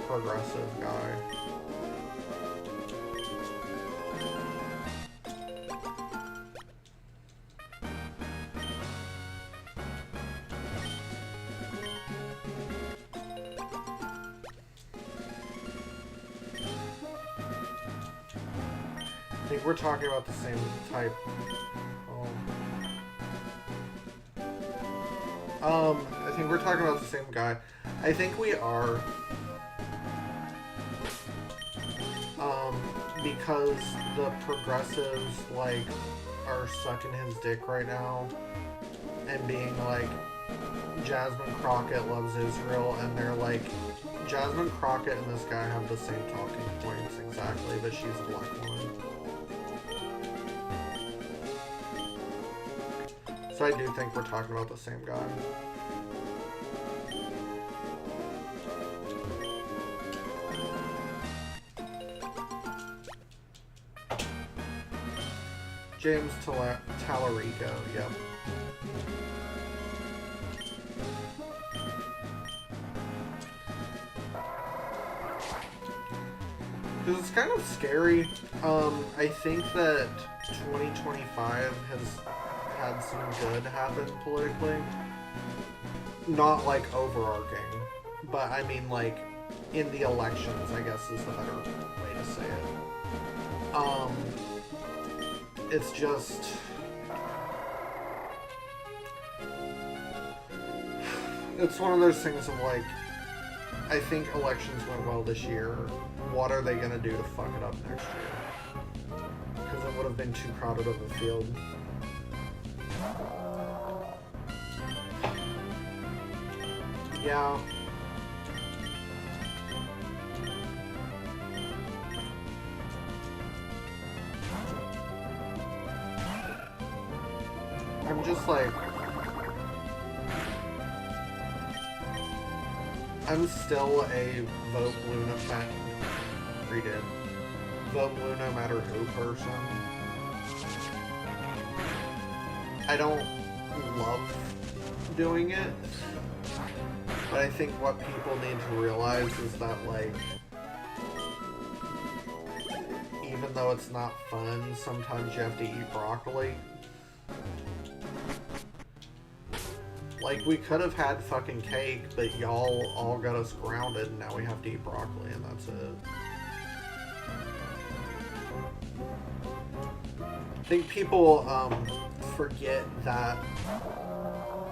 progressive guy. think we're talking about the same type. I think we're talking about the same guy. I think we are. Because the progressives, like, are sucking his dick right now. And being like, Jasmine Crockett loves Israel, and they're like, Jasmine Crockett and this guy have the same talking points exactly, but she's a black woman. So I do think we're talking about the same guy. James Tallarico, yep. Because it's kind of scary. I think that 2025 has had some good happen politically. Not like overarching, but I mean like in the elections, I guess is the better way to say it. It's just... It's one of those things of like, I think elections went well this year. What are they gonna do to fuck it up next year? Because it would have been too crowded of a field. Yeah. I'm just like... I'm still a vote Luna fan. Redid. Vote blue no matter who person. I don't love doing it, but I think what people need to realize is that, like, even though it's not fun, sometimes you have to eat broccoli. Like, we could have had fucking cake, but y'all all got us grounded, and now we have to eat broccoli, and that's it. I think people forget that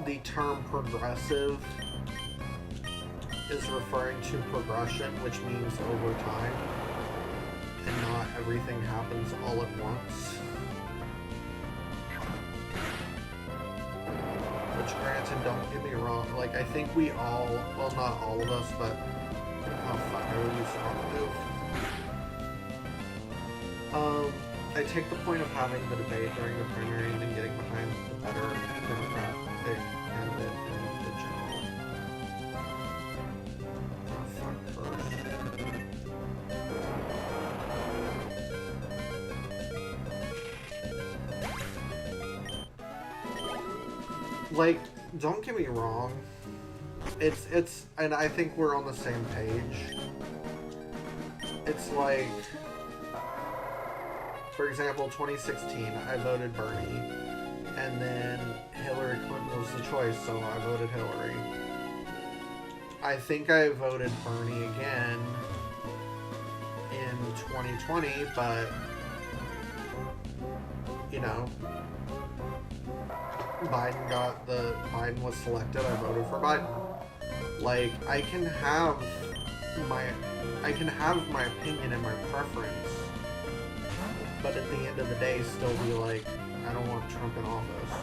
the term progressive is referring to progression, which means over time, and not everything happens all at once. Which, granted, don't get me wrong, like, I think we all, well, not all of us, but, oh fuck, I really used to move. I take the point of having the debate during the primary and then getting behind the better Democratic candidate in the general. Oh fuck, first. Like, don't get me wrong. It's, and I think we're on the same page. It's like, for example, 2016, I voted Bernie, and then Hillary Clinton was the choice, so I voted Hillary. I think I voted Bernie again in 2020, but, you know, Biden was selected, I voted for Biden. Like, I can have my opinion and my preference, but at the end of the day, still be like, I don't want Trump in office.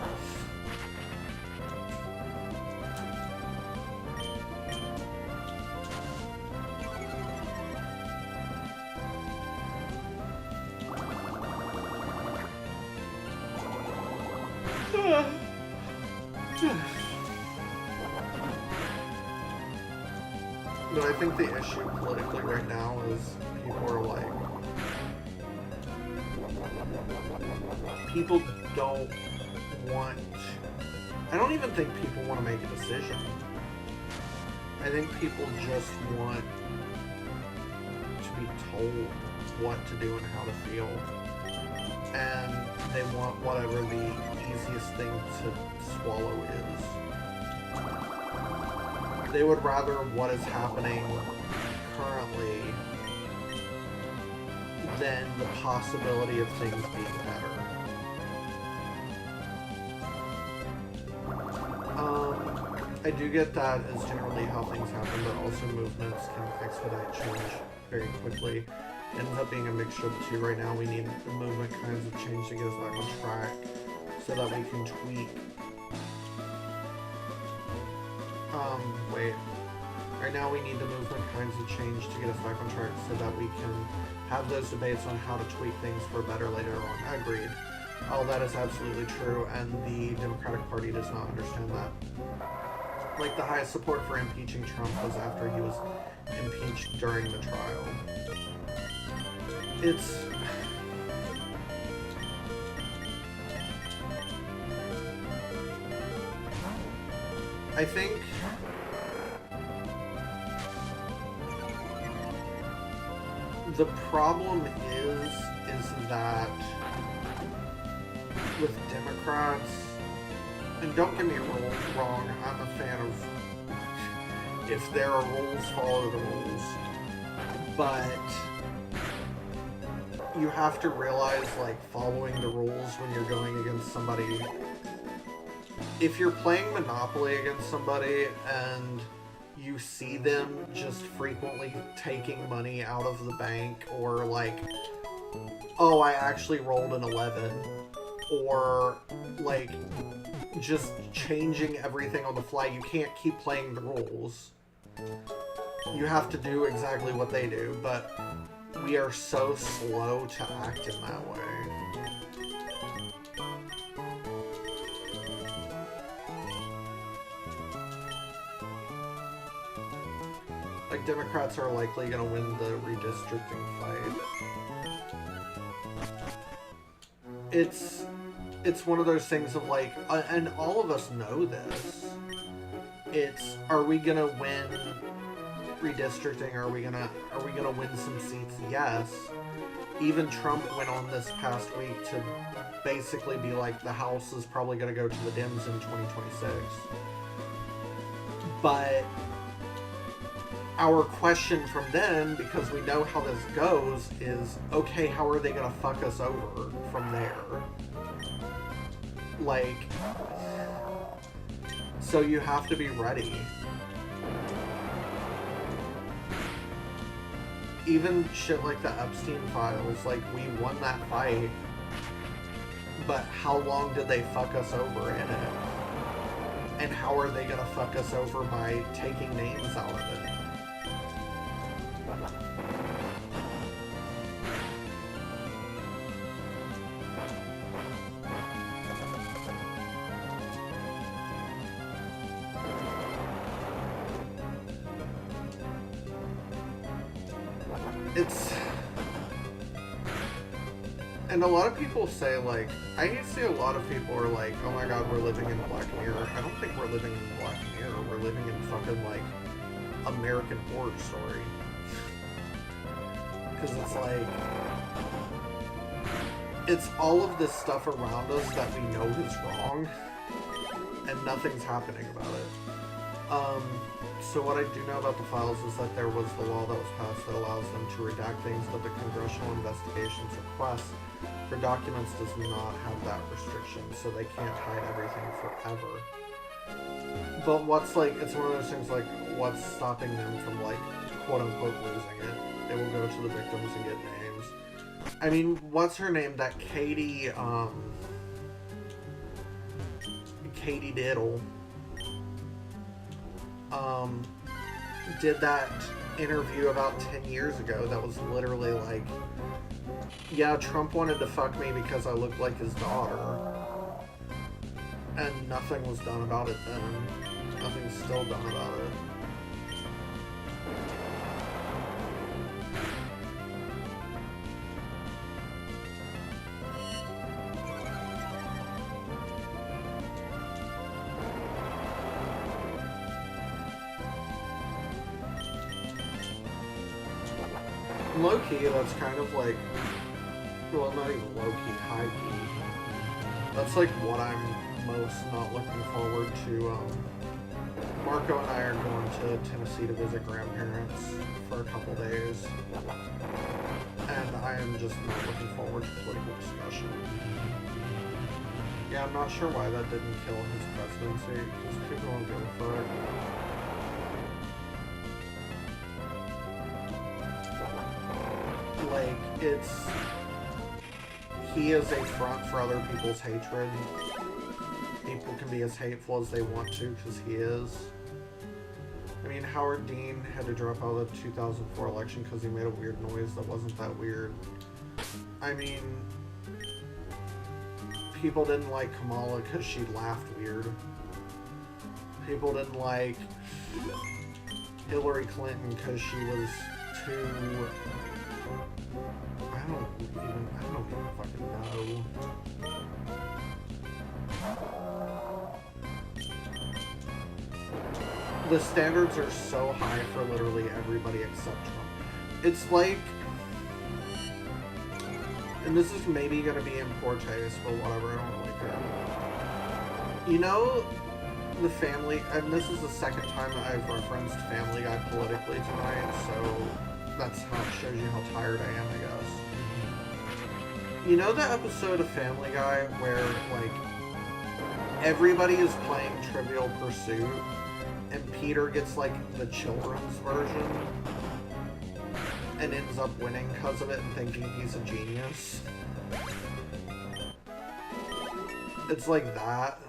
But I think the issue politically right now is people are like, people don't want, I don't even think people want to make a decision. I think people just want to be told what to do and how to feel. And they want whatever the easiest thing to swallow is. They would rather what is happening currently than the possibility of things being better. I do get that is generally how things happen, but also movements can expedite change very quickly. It ends up being a mixture of the two. Right now we need the movement kinds of change to get us back on track so that we can tweak. Wait. Right now we need the movement kinds of change to get us back on track so that we can have those debates on how to tweak things for better later on. Agreed. All that is absolutely true, and the Democratic Party does not understand that. Like, the highest support for impeaching Trump was after he was impeached during the trial. It's... I think... the problem is that with Democrats, and don't get me wrong, I'm a fan of if there are rules, follow the rules. But you have to realize, like, following the rules when you're going against somebody. If you're playing Monopoly against somebody and you see them just frequently taking money out of the bank, or like, oh, I actually rolled an 11, or like just changing everything on the fly, you can't keep playing the rules. You have to do exactly what they do, but we are so slow to act in that way. Like, Democrats are likely going to win the redistricting fight. It's one of those things of like, and all of us know this. It's, are we going to win redistricting? Are we gonna win some seats? Yes. Even Trump went on this past week to basically be like, the House is probably going to go to the Dems in 2026. But our question from then, because we know how this goes, is, okay, how are they going to fuck us over from there? Like, so you have to be ready. Even shit like the Epstein files, like, we won that fight, but how long did they fuck us over in it? And how are they gonna fuck us over by taking names out of it? It's... And a lot of people say, like, I see a lot of people are like, oh my god, we're living in Black Mirror. I don't think we're living in Black Mirror. We're living in fucking, like, American Horror Story. Because it's like... It's all of this stuff around us that we know is wrong, and nothing's happening about it. So what I do know about the files is that there was the law that was passed that allows them to redact things, but the Congressional Investigations request for documents does not have that restriction, so they can't hide everything forever. But what's, like, it's one of those things, like, what's stopping them from, like, quote-unquote losing it? They will go to the victims and get names. I mean, what's her name? That Katie Diddle. Did that interview about 10 years ago that was literally like, yeah, Trump wanted to fuck me because I looked like his daughter. And nothing was done about it then. Nothing's still done about it. Low-key, that's kind of like, well, not even low-key, high-key. That's like what I'm most not looking forward to Marco and I are going to Tennessee to visit grandparents for a couple days. And I am just not looking forward to political discussion. Yeah, I'm not sure why that didn't kill his presidency, because people don't give a fuck. Like, he is a front for other people's hatred. People can be as hateful as they want to, because he is. I mean, Howard Dean had to drop out of the 2004 election because he made a weird noise that wasn't that weird. I mean, people didn't like Kamala because she laughed weird. People didn't like Hillary Clinton because she was too... I don't even fucking know. The standards are so high for literally everybody except Trump. It's like, and this is maybe going to be in poor taste, but whatever, I don't really care. You know, the Family, and this is the second time that I've referenced Family Guy politically tonight, so that's how it shows you how tired I am, I guess. You know the episode of Family Guy where, like, everybody is playing Trivial Pursuit, and Peter gets, like, the children's version, and ends up winning because of it and thinking he's a genius? It's like that.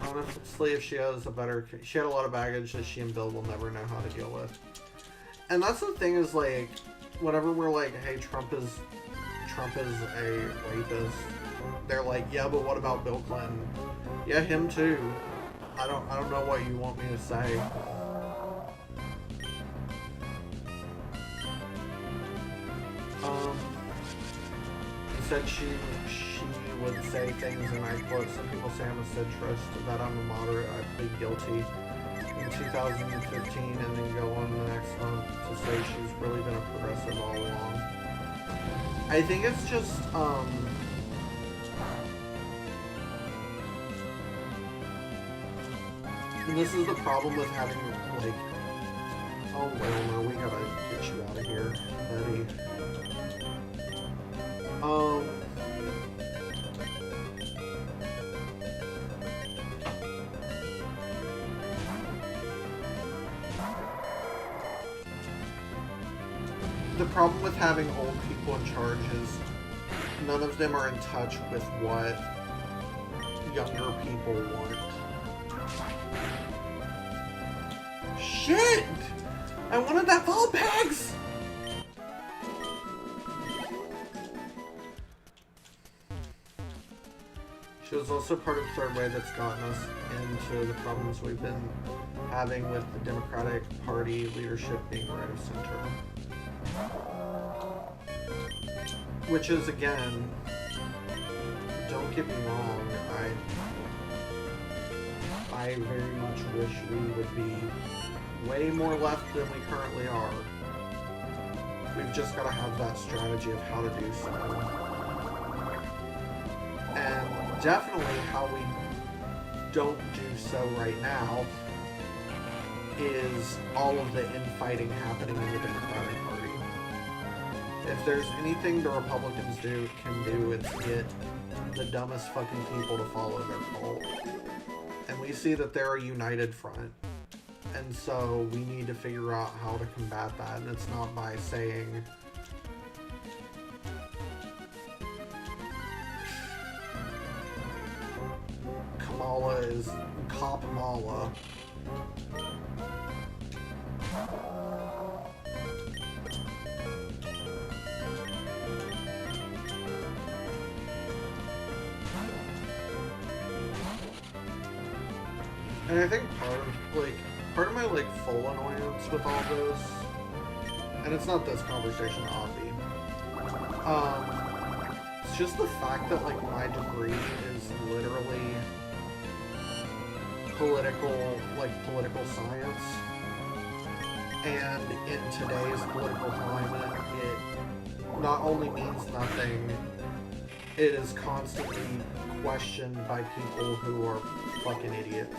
Honestly, if she has she had a lot of baggage that she and Bill will never know how to deal with. And that's the thing is, like, whenever we're like, hey, Trump is a rapist, they're like, yeah, but what about Bill Clinton? Yeah, him too. I don't know what you want me to say. Said she would say things, and I quote, some people say I'm a centrist, that I'm a moderate, I plead guilty in 2015, and then go on the next month to say she's really been a progressive all along. I think it's just, and this is the problem with having, like, oh, Wilmer, we gotta get you out of here, buddy. The problem with having old people in charge is none of them are in touch with what younger people want. Shit! I wanted that ball bags! She was also part of Third Way that's gotten us into the problems we've been having with the Democratic Party leadership being right of center. Which is, again, don't get me wrong, I very much wish we would be way more left than we currently are. We've just got to have that strategy of how to do so. And definitely how we don't do so right now is all of the infighting happening in the Democratic Party. If there's anything the Republicans can do, it's get the dumbest fucking people to follow their cult. And we see that they're a united front. And so we need to figure out how to combat that. And it's not by saying, Kamala is Kamala. And I think part of my full annoyance with all this, and it's not this conversation, Avi, it's just the fact that my degree is literally political science, and in today's political climate, it not only means nothing, it is constantly questioned by people who are fucking idiots.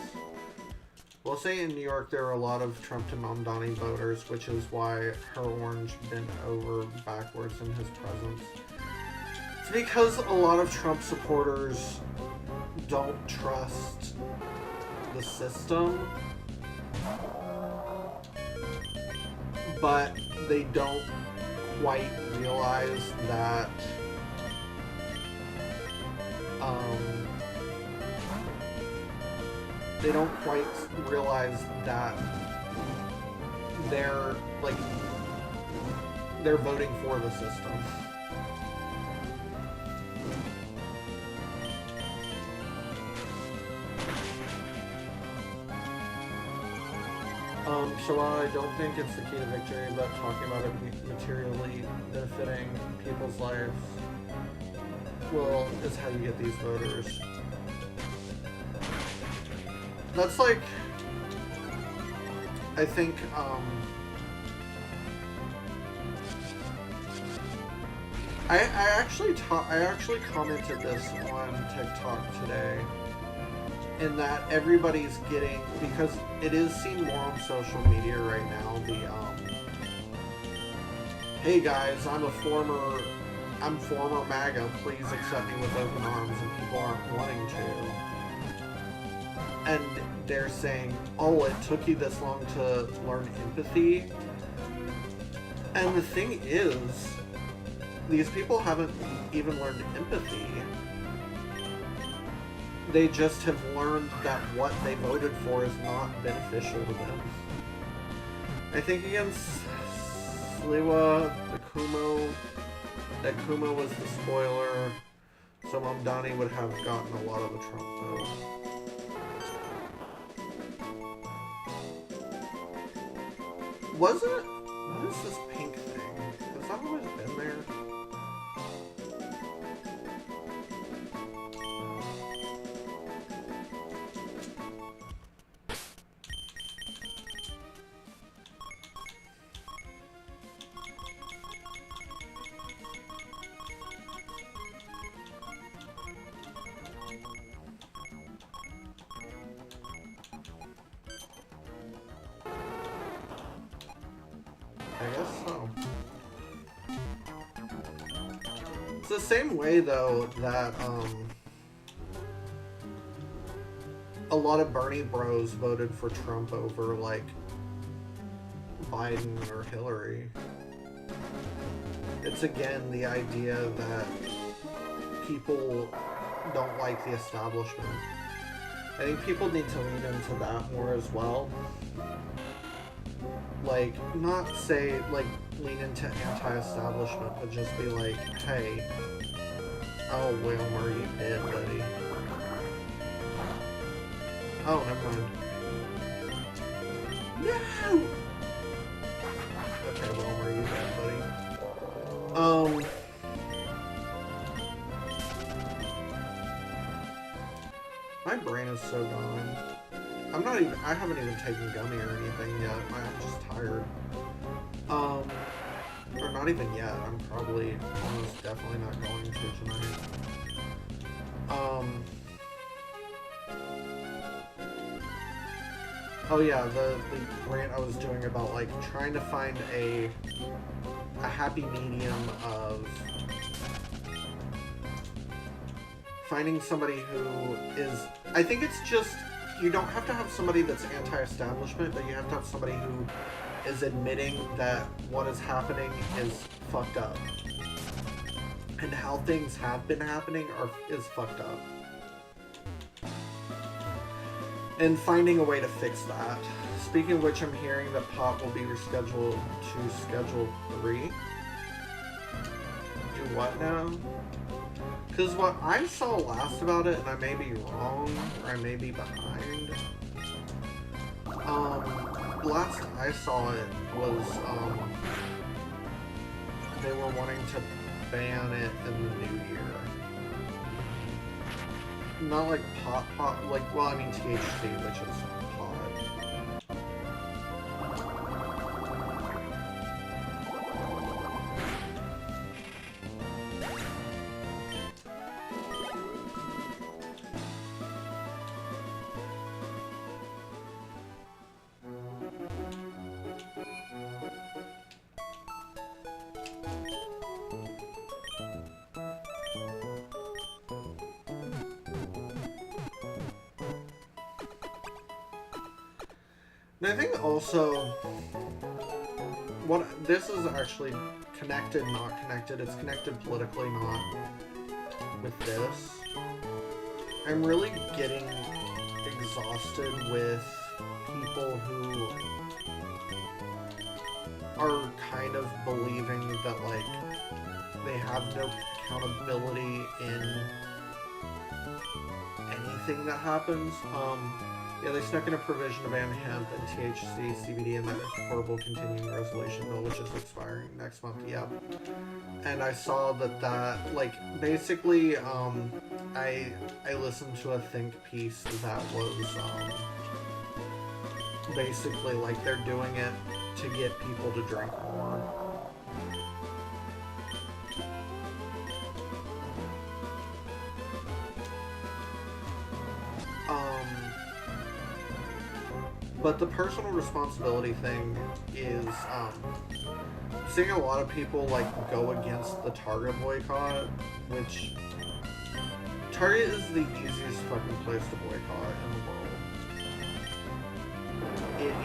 We'll say in New York there are a lot of Trump to Mamdani voters, which is why her orange bent over backwards in his presence. It's because a lot of Trump supporters don't trust the system, but they don't quite realize that they're voting for the system. So while I don't think it's the key to victory, but talking about it materially benefiting people's lives, well, is how you get these voters. That's like, I think, I actually commented this on TikTok today, in that everybody's getting, because it is seen more on social media right now, the, hey guys, I'm former MAGA, please accept me with open arms, and people aren't wanting to. And they're saying, oh, it took you this long to learn empathy. And the thing is, these people haven't even learned empathy. They just have learned that what they voted for is not beneficial to them. I think against Sliwa, that Kumo was the spoiler, so Mamdani would have gotten a lot of the Trump vote. Was it? What is this pink thing? Has that always been there? I guess so. It's the same way, though, that, a lot of Bernie bros voted for Trump over, like, Biden or Hillary. It's, again, the idea that people don't like the establishment. I think people need to lean into that more as well. Like, not say, like, lean into anti-establishment, but just be like, hey, oh, Wilmer, you did, buddy. Oh, never mind. No! Okay, Wilmer, you did, buddy. My brain is so gone. I haven't even taken gummy or anything yet. I'm just tired. Or not even yet. I'm probably almost definitely not going to tonight. Oh yeah, the rant I was doing about, like, trying to find a happy medium of finding somebody who is, I think it's just, you don't have to have somebody that's anti-establishment, but you have to have somebody who is admitting that what is happening is fucked up. And how things have been happening is fucked up. And finding a way to fix that. Speaking of which, I'm hearing that Pop will be rescheduled to Schedule 3. Do what now? Because what I saw last about it, and I may be wrong, or I may be behind, last I saw it was, they were wanting to ban it in the new year. Not like pot, like, well, I mean THC, which is pot. And I think also, what this is actually connected, not connected. It's connected politically, not with this. I'm really getting exhausted with people who are kind of believing that, like, they have no accountability in anything that happens. Yeah, they snuck in a provision to ban hemp and THC, CBD in that horrible continuing resolution bill, which is expiring next month. Yep. And I saw that, like, basically, I listened to a think piece that was, basically, like, they're doing it to get people to drink more. But the personal responsibility thing is, seeing a lot of people, like, go against the Target boycott, which Target is the easiest fucking place to boycott in the world. It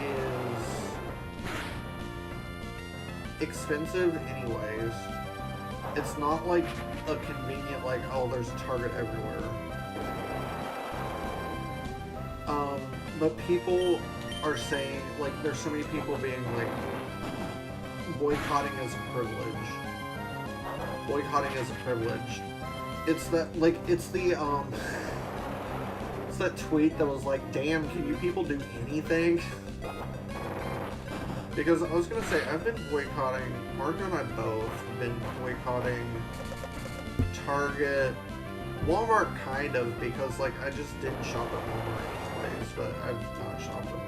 is expensive anyways. It's not like a convenient, like, oh, there's a Target everywhere. But people are saying, like, there's so many people being, like, boycotting as a privilege. Boycotting as a privilege. It's that, like, it's the, it's that tweet that was like, damn, can you people do anything? Because I was gonna say, I've been boycotting, Margo and I both have been boycotting Target, Walmart kind of, because, like, I just didn't shop at Walmart anyways, but I've not shopped at Walmart.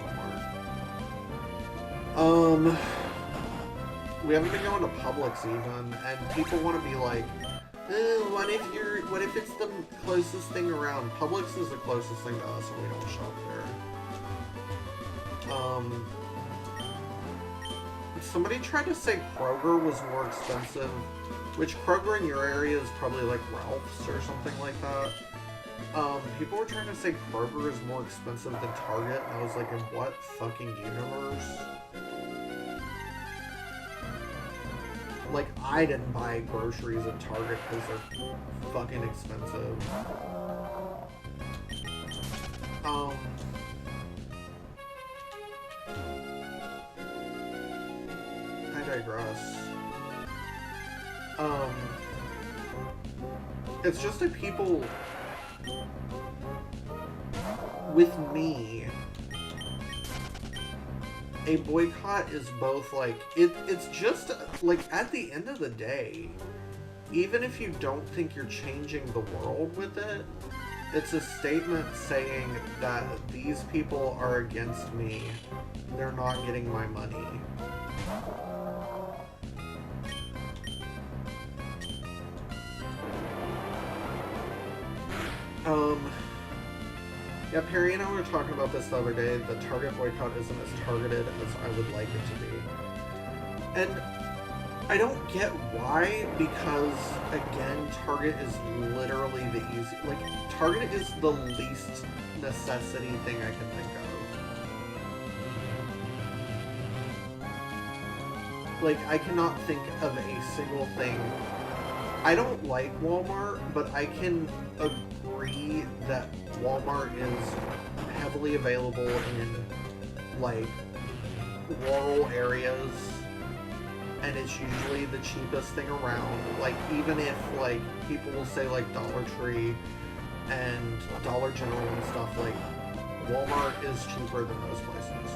We haven't been going to Publix even, and people want to be like, what if it's the closest thing around? Publix is the closest thing to us, and we don't shop there. Somebody tried to say Kroger was more expensive, which Kroger in your area is probably like Ralph's or something like that. People were trying to say Kroger is more expensive than Target, and I was like, in what fucking universe? Like, I didn't buy groceries at Target because they're fucking expensive. I digress. It's just that people with me, a boycott is both like, it's just like, at the end of the day, even if you don't think you're changing the world with it, it's a statement saying that these people are against me, they're not getting my money. Yeah, Perry and I were talking about this the other day. The Target boycott isn't as targeted as I would like it to be. And I don't get why, because, again, Target is literally the easy... Like, Target is the least necessity thing I can think of. Like, I cannot think of a single thing. I don't like Walmart, but I can agree that Walmart is heavily available in, like, rural areas, and it's usually the cheapest thing around. Like, even if, like, people will say, like, Dollar Tree and Dollar General and stuff, like, Walmart is cheaper than those places.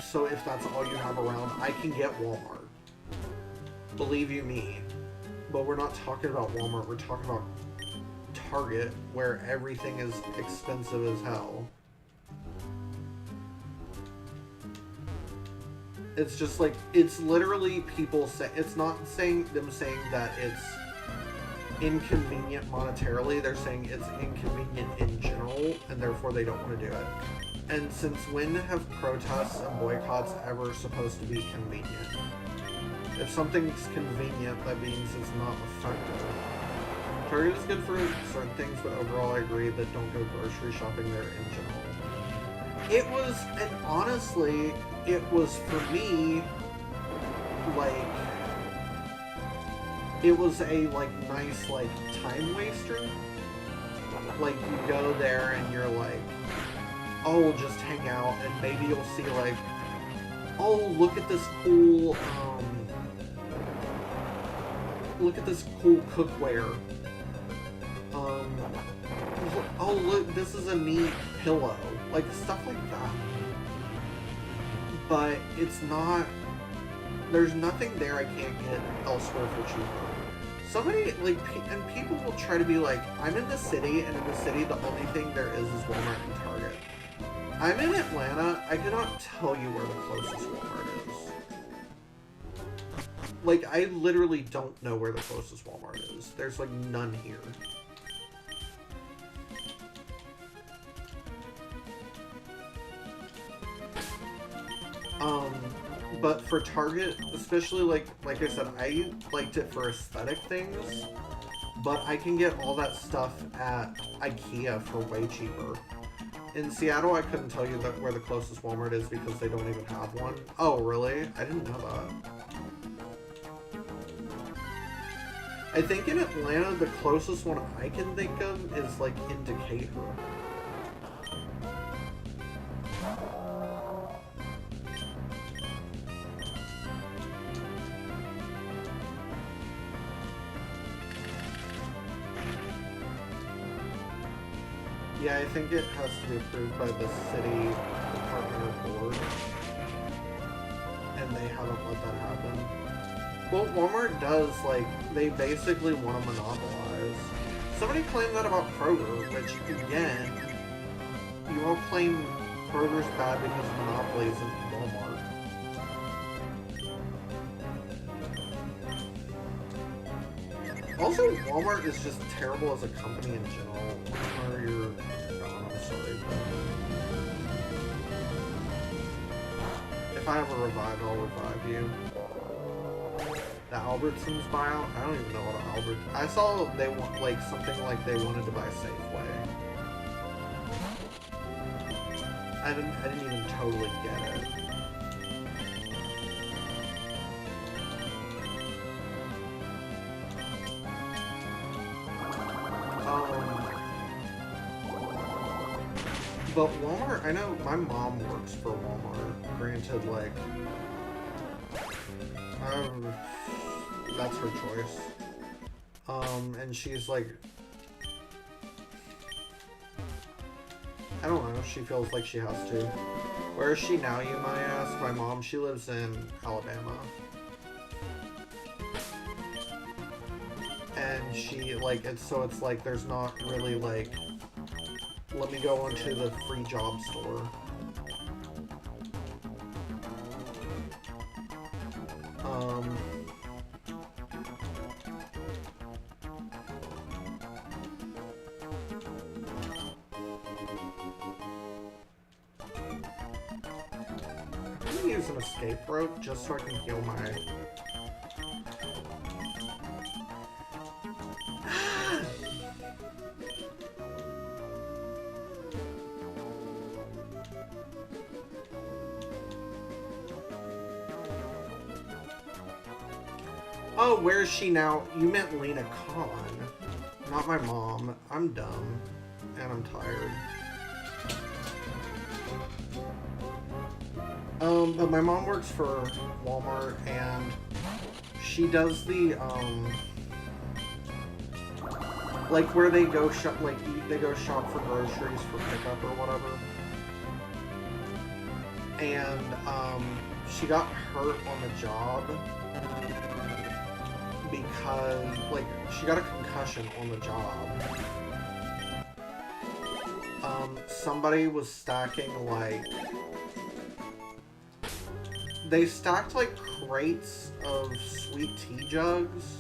So if that's all you have around, I can get Walmart. Believe you me. But we're not talking about Walmart, we're talking about Target, where everything is expensive as hell. It's just like, it's literally people say, it's not saying that it's inconvenient monetarily, they're saying it's inconvenient in general, and therefore they don't want to do it. And since when have protests and boycotts ever supposed to be convenient? If something's convenient, that means it's not effective. Target is good for certain things, but overall I agree that don't go grocery shopping there in general. It was, and honestly, it was for me, like, it was a, like, nice, like, time waster. Like, you go there and you're like, oh, we'll just hang out, and maybe you'll see, like, oh, look at this cool, cookware. Oh, look, this is a neat pillow. Like, stuff like that. But it's not, there's nothing there I can't get elsewhere for cheaper. Somebody, like, and people will try to be like, I'm in the city, and in the city the only thing there is Walmart and Target. I'm in Atlanta, I cannot tell you where the closest Walmart is. Like, I literally don't know where the closest Walmart is. There's, like, none here. But for Target, especially, like I said, I liked it for aesthetic things, but I can get all that stuff at IKEA for way cheaper. In Seattle, I couldn't tell you where the closest Walmart is because they don't even have one. Oh, really? I didn't know that. I think in Atlanta, the closest one I can think of is, like, in Decatur. Yeah, I think it has to be approved by the city department or board. And they haven't let that happen. Well, Walmart does, like, they basically want to monopolize. Somebody claimed that about Kroger, which, again, you all claim Kroger's bad because of monopolies in Walmart. Also, Walmart is just terrible as a company in general. Or you're gone, I'm sorry. If I have a revive, I'll revive you. The Albertsons buyout? I don't even know what Albert. I saw they want, like, something like they wanted to buy Safeway. I didn't even totally get it. But Walmart, I know my mom works for Walmart. Granted, like, that's her choice. And she's like, I don't know, she feels like she has to. Where is she now, you might ask? My mom, she lives in Alabama. And she, like, it's like there's not really, like, let me go into the free job store. I'm gonna use an escape rope just so I can heal my... Oh, where is she now? You meant Lena Khan, not my mom. I'm dumb, and I'm tired. But my mom works for Walmart, and she does the, like where they go shop, like they go shop for groceries for pickup or whatever. And, she got hurt on the job. Because, like, she got a concussion on the job. Somebody was stacking, like... They stacked, like, crates of sweet tea jugs.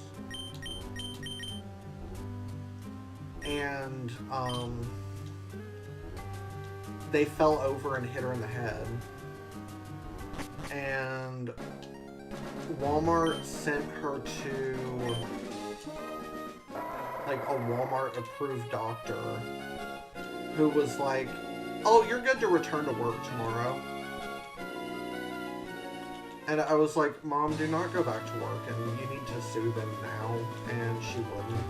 And, they fell over and hit her in the head. And... Walmart sent her to, like, a Walmart-approved doctor who was like, oh, you're good to return to work tomorrow. And I was like, Mom, do not go back to work, and you need to sue them now. And she wouldn't.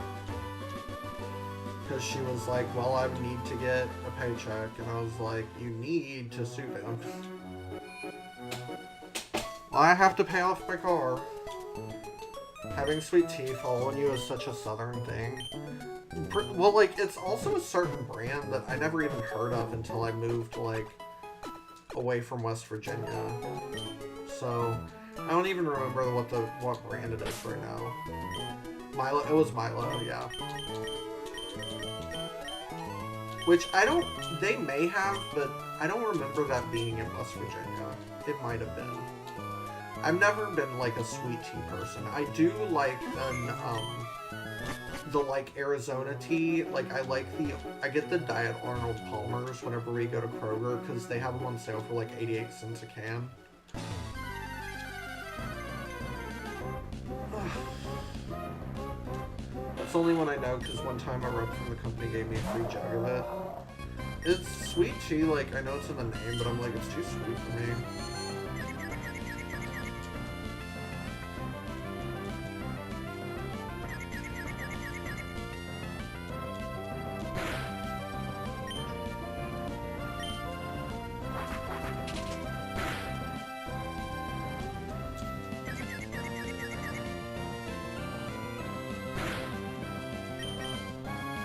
Because she was like, well, I need to get a paycheck. And I was like, you need to sue them. Well, I have to pay off my car. Having sweet tea fall on you is such a southern thing. Well, like, it's also a certain brand that I never even heard of until I moved, like, away from West Virginia. So, I don't even remember what brand it is right now. Milo, it was Milo, yeah. Which they may have, but I don't remember that being in West Virginia. It might have been. I've never been, like, a sweet tea person. I do like the, like, Arizona tea. Like, I get the Diet Arnold Palmers whenever we go to Kroger, because they have them on sale for, like, 88 cents a can. It's only one I know, because one time a rep from the company gave me a free jug of it. It's sweet tea, like, I know it's in the name, but I'm like, it's too sweet for me.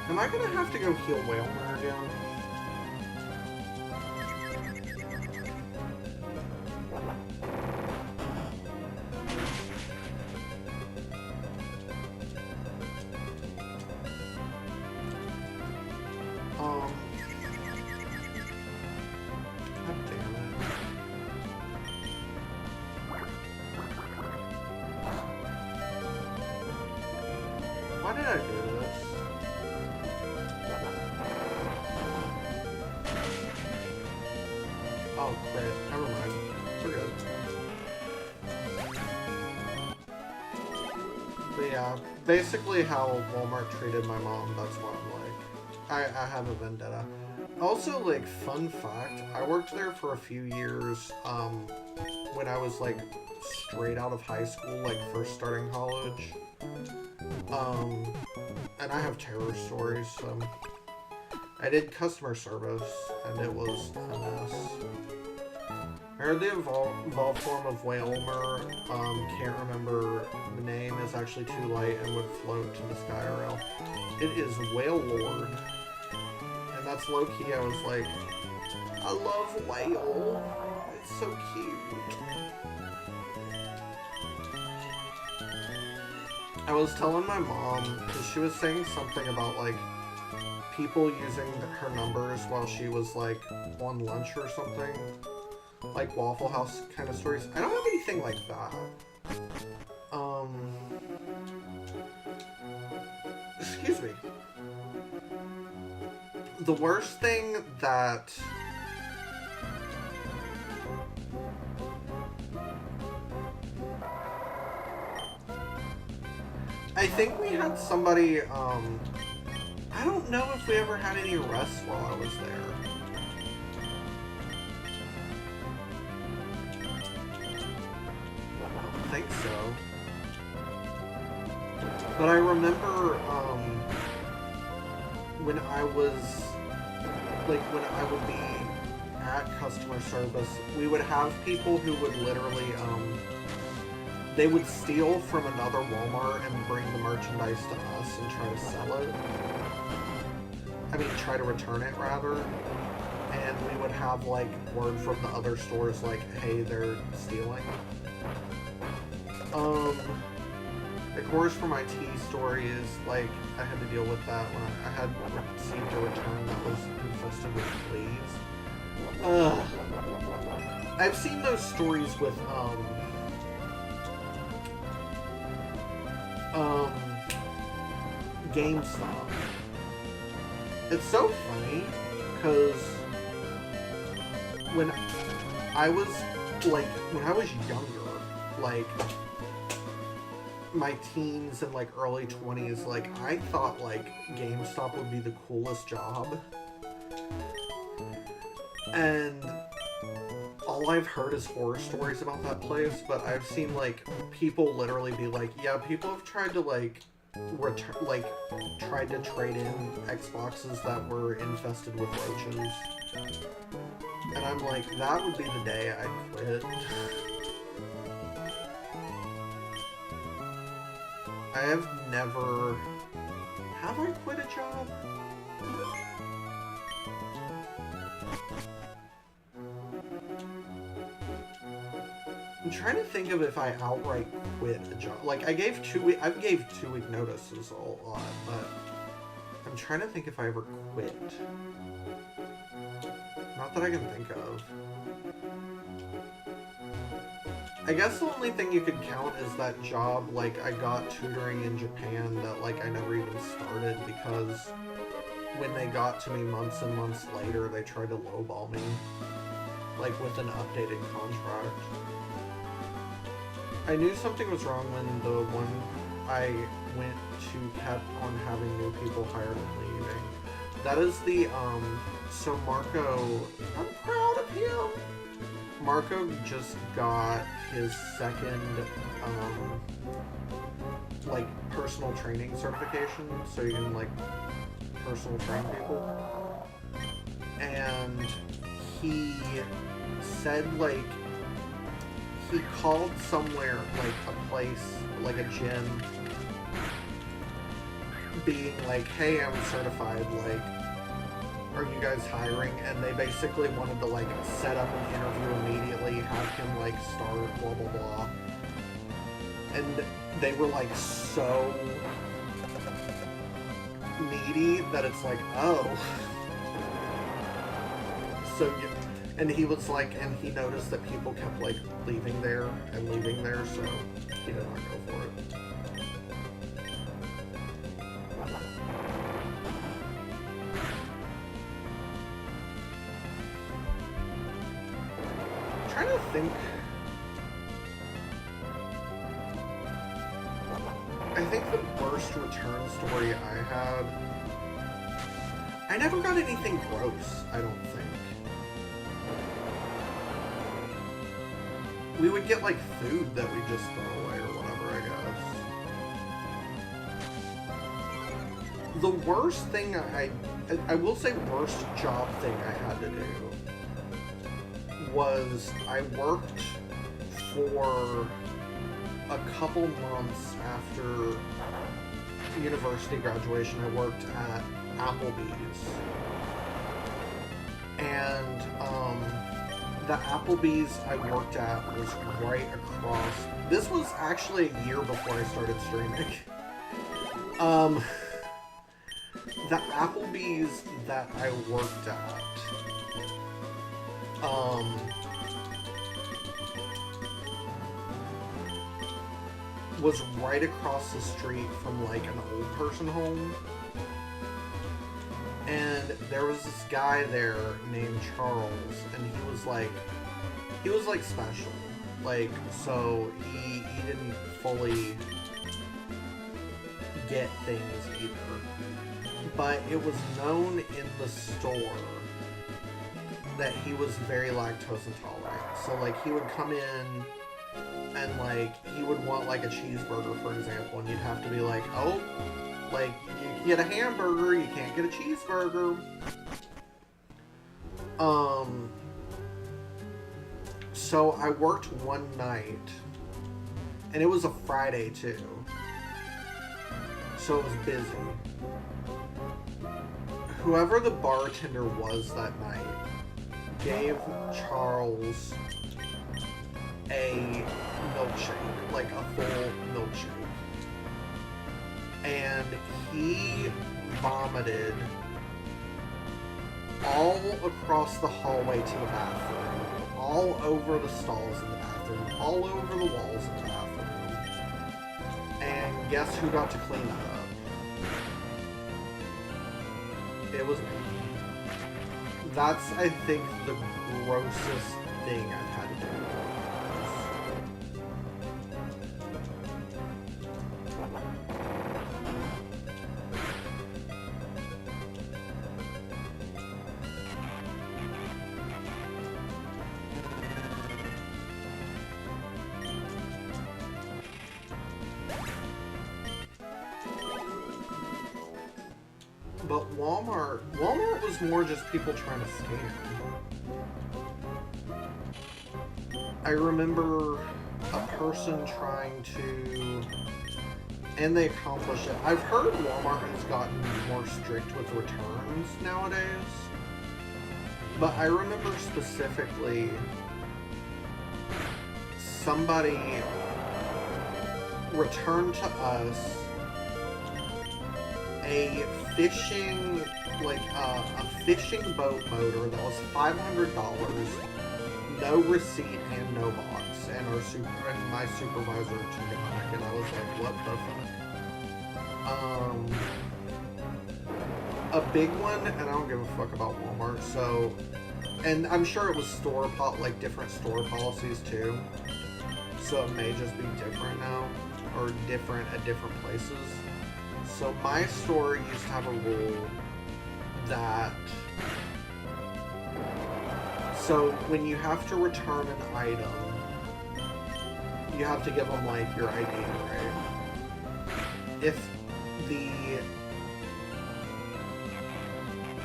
Am I gonna have to go heal Whalmer again? God damn it. Why did I do this? Oh, great. Never mind. We're good. But yeah, basically how Walmart treated my mom, that's what I'm like. I have a vendetta. Also, like, fun fact, I worked there for a few years, when I was, like, straight out of high school, like, first starting college. And I have terror stories, so... I did customer service, and it was a mess. I heard the evolved form of Whalmer, can't remember the name, is actually too light and would float to the sky rail. It is Whale Lord. And that's low-key, I was like, I love whale. It's so cute. I was telling my mom, because she was saying something about, like, people using her numbers while she was, like, on lunch or something. Like Waffle House kind of stories. I don't have anything like that. Excuse me. The worst thing that... I think we had somebody, I don't know if we ever had any arrests while I was there. I think so. But I remember, when I was, like, when I would be at customer service, we would have people who would literally, they would steal from another Walmart and bring the merchandise to us and try to sell it. I mean, try to return it, rather. And we would have, like, word from the other stores, like, hey, they're stealing. The course for my tea story is, like, I had to deal with that when I had received a return that was infested with fleas. I've seen those stories with, GameStop. It's so funny, because when I was younger, like, my teens and, like, early 20s, like, I thought, like, GameStop would be the coolest job. And all I've heard is horror stories about that place, but I've seen, like, people literally be like, yeah, people have tried to, like, tried to trade in Xboxes that were infested with roaches. And I'm like, that would be the day I'd quit. I have never... Have I quit a job? I'm trying to think of if I outright quit a job. Like, I gave 2-week notices a lot, but I'm trying to think if I ever quit. Not that I can think of. I guess the only thing you could count is that job, like, I got tutoring in Japan that, like, I never even started because when they got to me months and months later, they tried to lowball me, like, with an updated contract. I knew something was wrong when the one I went to kept on having new people hired and leaving. That is the, so Marco, I'm proud of him! Marco just got his second, like, personal training certification, so you can, like, personal train people. And he said, like, he called somewhere, like, a place, like a gym, being like, hey, I'm certified, like, are you guys hiring? And they basically wanted to, like, set up an interview immediately, have him, like, start, blah, blah, blah. And they were, like, so needy that it's like, oh. So, you... And he was like, and he noticed that people kept, like, leaving there and leaving there, so he did not go for it. I'm trying to think. I think the worst return story I had... I never got anything gross, I don't think. We would get, like, food that we just throw away or whatever, I guess. The worst thing I will say worst job thing I had to do was I worked for a couple months after university graduation. I worked at Applebee's. And, the Applebee's I worked at was right across... This was actually a year before I started streaming. The Applebee's that I worked at, was right across the street from, like, an old person home. And there was this guy there named Charles, and he was like special. Like, so he didn't fully get things either. But it was known in the store that he was very lactose intolerant. So, like, he would come in and, like, he would want, like, a cheeseburger, for example, and you'd have to be like, oh, like, you can get a hamburger, you can't get a cheeseburger. So I worked one night, and it was a Friday too, so it was busy. Whoever the bartender was that night gave Charles a milkshake, like a full milkshake. And he vomited all across the hallway to the bathroom, all over the stalls in the bathroom, all over the walls in the bathroom. And guess who got to clean that up? It was me. That's, I think, the grossest thing I've had to do. Walmart was more just people trying to scam. I remember a person trying to, and they accomplished it. I've heard Walmart has gotten more strict with returns nowadays, but I remember specifically somebody returned to us a fishing, like a fishing boat motor that was $500, no receipt and no box. And my supervisor took it back, and I was like, what the fuck? A big one, and I don't give a fuck about Walmart, so, and I'm sure it was like different store policies too, so it may just be different now, or different at different places. So my store used to have a rule that, so when you have to return an item, you have to give them, like, your ID, right?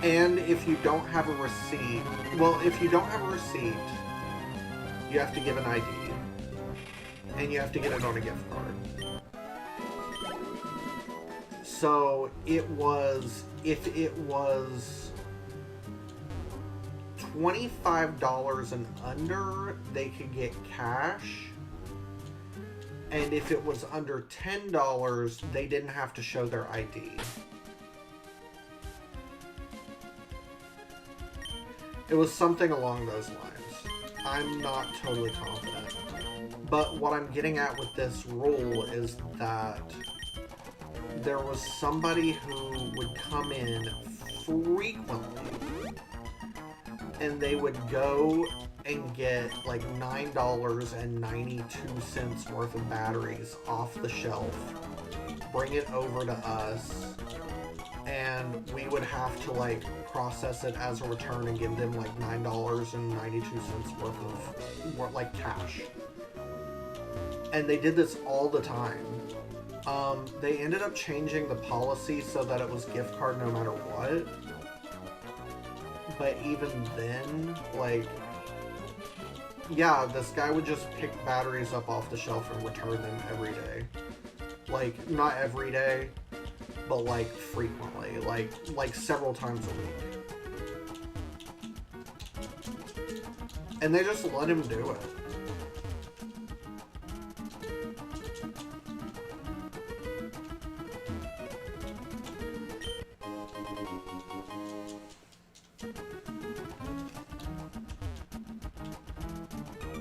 And if you don't have a receipt, if you don't have a receipt, you have to give an ID. And you have to get it on a gift card. So it was, if it was $25 and under, they could get cash. And if it was under $10, they didn't have to show their ID. It was something along those lines. I'm not totally confident. But what I'm getting at with this rule is that there was somebody who would come in frequently, and they would go and get like $9.92 worth of batteries off the shelf, bring it over to us, and we would have to like process it as a return and give them like $9.92 worth of like cash. And they did this all the time. They ended up changing the policy so that it was gift card no matter what. But even then, like, yeah, this guy would just pick batteries up off the shelf and return them every day. Like, not every day, but like frequently, like several times a week. And they just let him do it.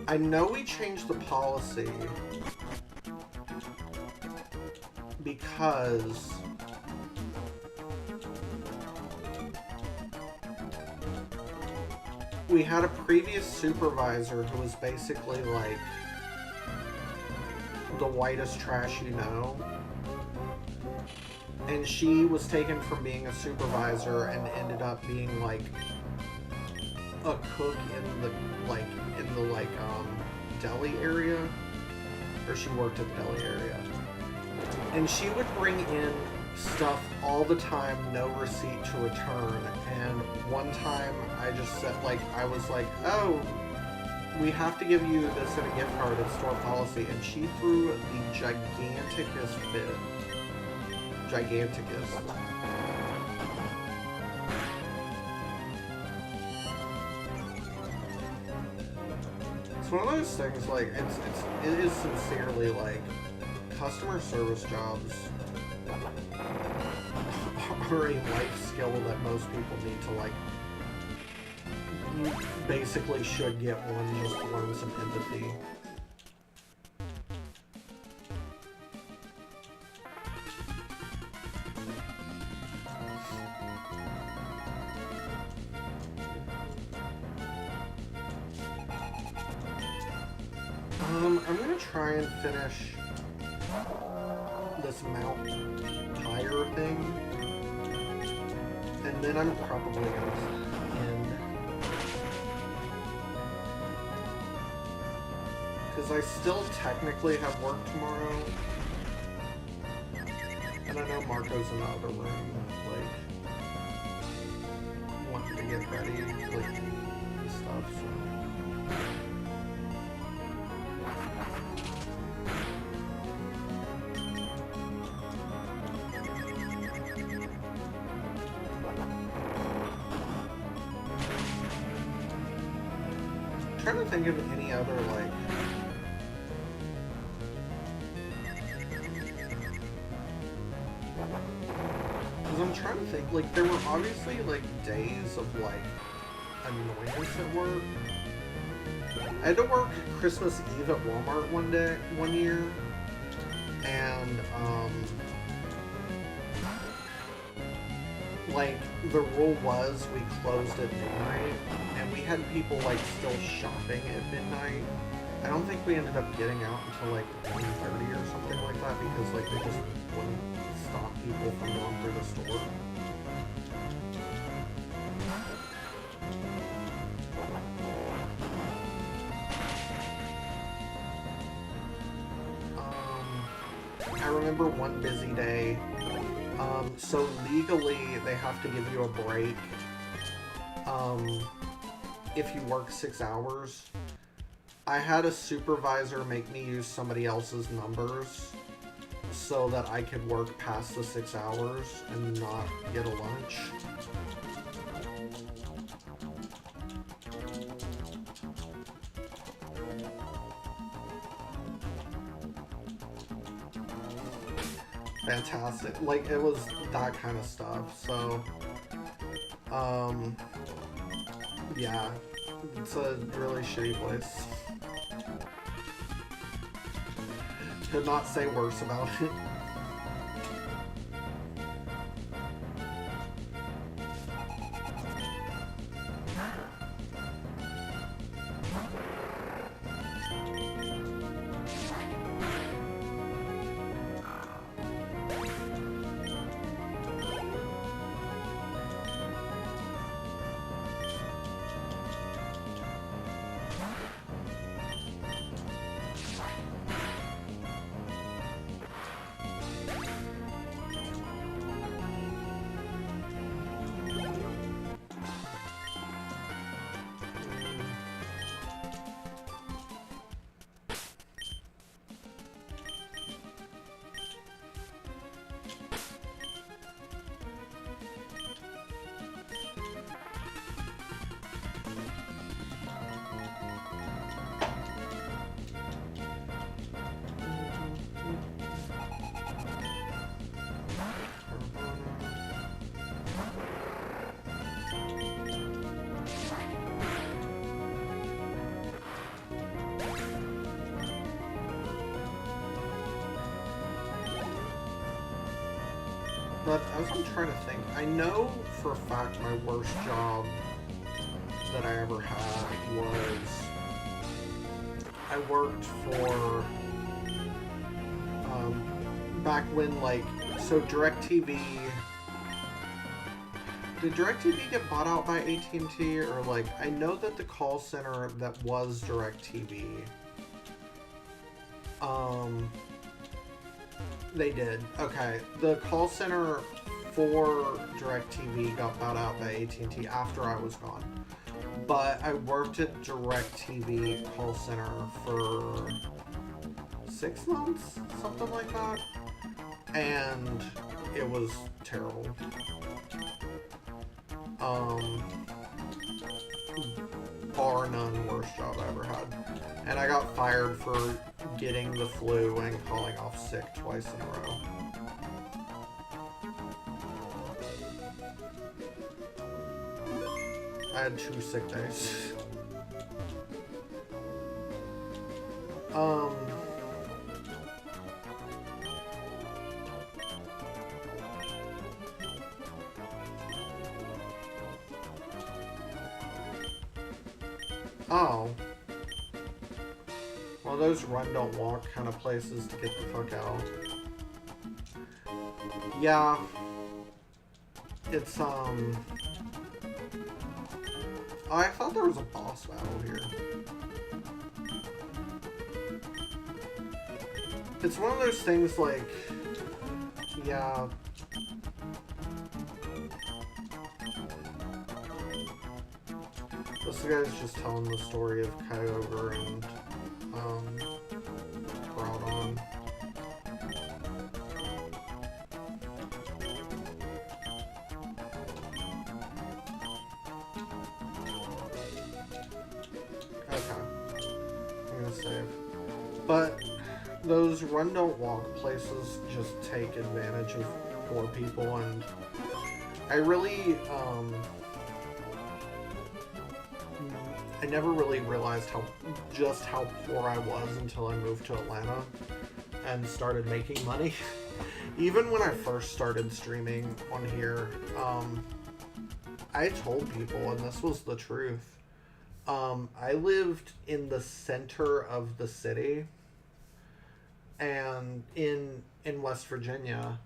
I know we changed the policy because we had a previous supervisor who was basically like the whitest trash you know. And she was taken from being a supervisor and ended up being like a cook in the deli area, or she worked at the deli area, and she would bring in stuff all the time, no receipt to return. And one time I just said, like, I was like, oh, we have to give you this in a gift card, it's store policy, and she threw the giganticest fit. Giganticest. One of those things, like, it is sincerely, like, customer service jobs are a life skill that most people need to, like, you basically should get one just to learn some empathy. I'm gonna try and finish this mount tire thing, and then I'm probably gonna end, because I still technically have work tomorrow, and I know Marco's in the other room, like, ready, like, and stuff, so. I'm trying to think of any other, like, because I'm trying to think, like, there were obviously, like, days of, like, annoyance at work. I had to work Christmas Eve at Walmart one year, and, like, the rule was we closed at midnight, and we had people, like, still shopping at midnight. I don't think we ended up getting out until, like, 1:30 or something like that, because, like, they just wouldn't stop people from going through the store. I remember one busy day. So legally, they have to give you a break if you work 6 hours. I had a supervisor make me use somebody else's numbers so that I could work past the 6 hours and not get a lunch. Fantastic. Like, it was that kind of stuff, so, yeah, it's a really shitty place. Could not say worse about it. But as I'm trying to think, I know for a fact my worst job that I ever had was I worked for back when, like, so DirecTV, did DirecTV get bought out by AT&T, or, like, I know that the call center that was DirecTV, they did. Okay, the call center for DirecTV got bought out by AT&T after I was gone. But I worked at DirecTV call center for 6 months, something like that. And it was terrible. Bar none worst job I ever had. And I got fired for getting the flu and calling off sick twice in a row. I had 2 sick days. Oh. Well, those run don't walk kind of places to get the fuck out. Yeah. It's, I thought there was a boss battle here. It's one of those things like, yeah. This guy's just telling the story of Kyogre and Groudon. Okay. I'm gonna save. But those run don't walk places just take advantage of poor people, and I really I never really realized just how poor I was until I moved to Atlanta and started making money. Even when I first started streaming on here, I told people, and this was the truth, I lived in the center of the city, and in West Virginia.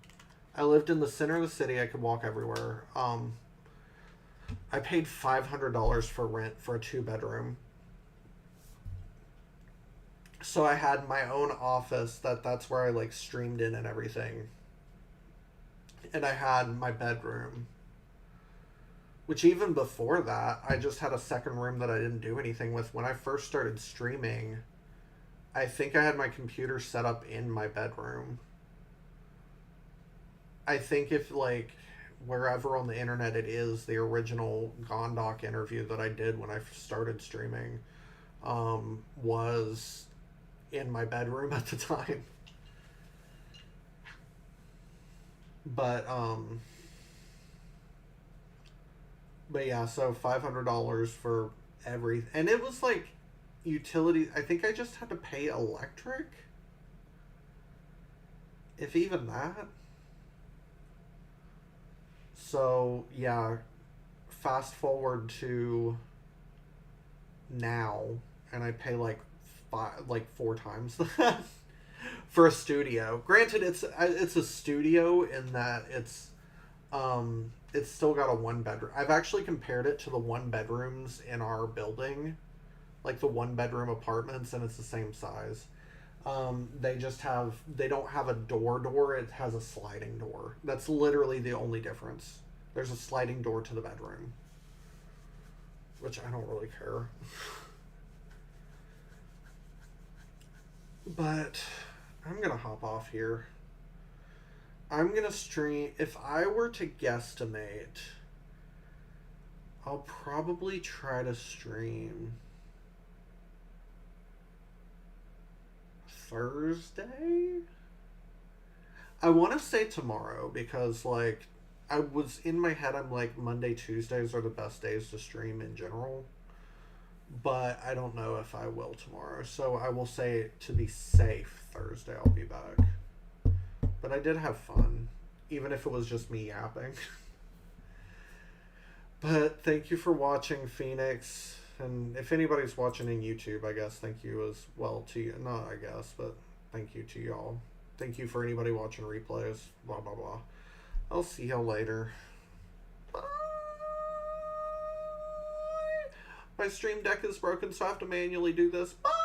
I lived in the center of the city. I could walk everywhere. I paid $500 for rent for a 2-bedroom. So I had my own office that's where I like streamed in and everything. And I had my bedroom. Which even before that, I just had a second room that I didn't do anything with. When I first started streaming, I think I had my computer set up in my bedroom. I think if, like, wherever on the internet it is, the original Gondok interview that I did when I started streaming was in my bedroom at the time. But yeah, so $500 for everything. And it was, like, utilities. I think I just had to pay electric. If even that. So, yeah, fast forward to now, and I pay like 4 times that for a studio. Granted, it's a studio in that it's still got a 1-bedroom. I've actually compared it to the 1-bedrooms in our building, like the 1-bedroom apartments, and it's the same size. They don't have a door, it has a sliding door. That's literally the only difference. There's a sliding door to the bedroom, which I don't really care. But I'm gonna hop off here. I'm gonna stream, if I were to guesstimate, I'll probably try to stream Thursday? I want to say tomorrow because, like, I was in my head, I'm like, Monday, Tuesdays are the best days to stream in general. But I don't know if I will tomorrow. So I will say, to be safe, Thursday I'll be back. But I did have fun, even if it was just me yapping. But thank you for watching, Phoenix. And if anybody's watching in YouTube, I guess thank you as well to you. Not I guess, but thank you to y'all. Thank you for anybody watching replays. Blah, blah, blah. I'll see y'all later. Bye. My stream deck is broken, so I have to manually do this. Bye.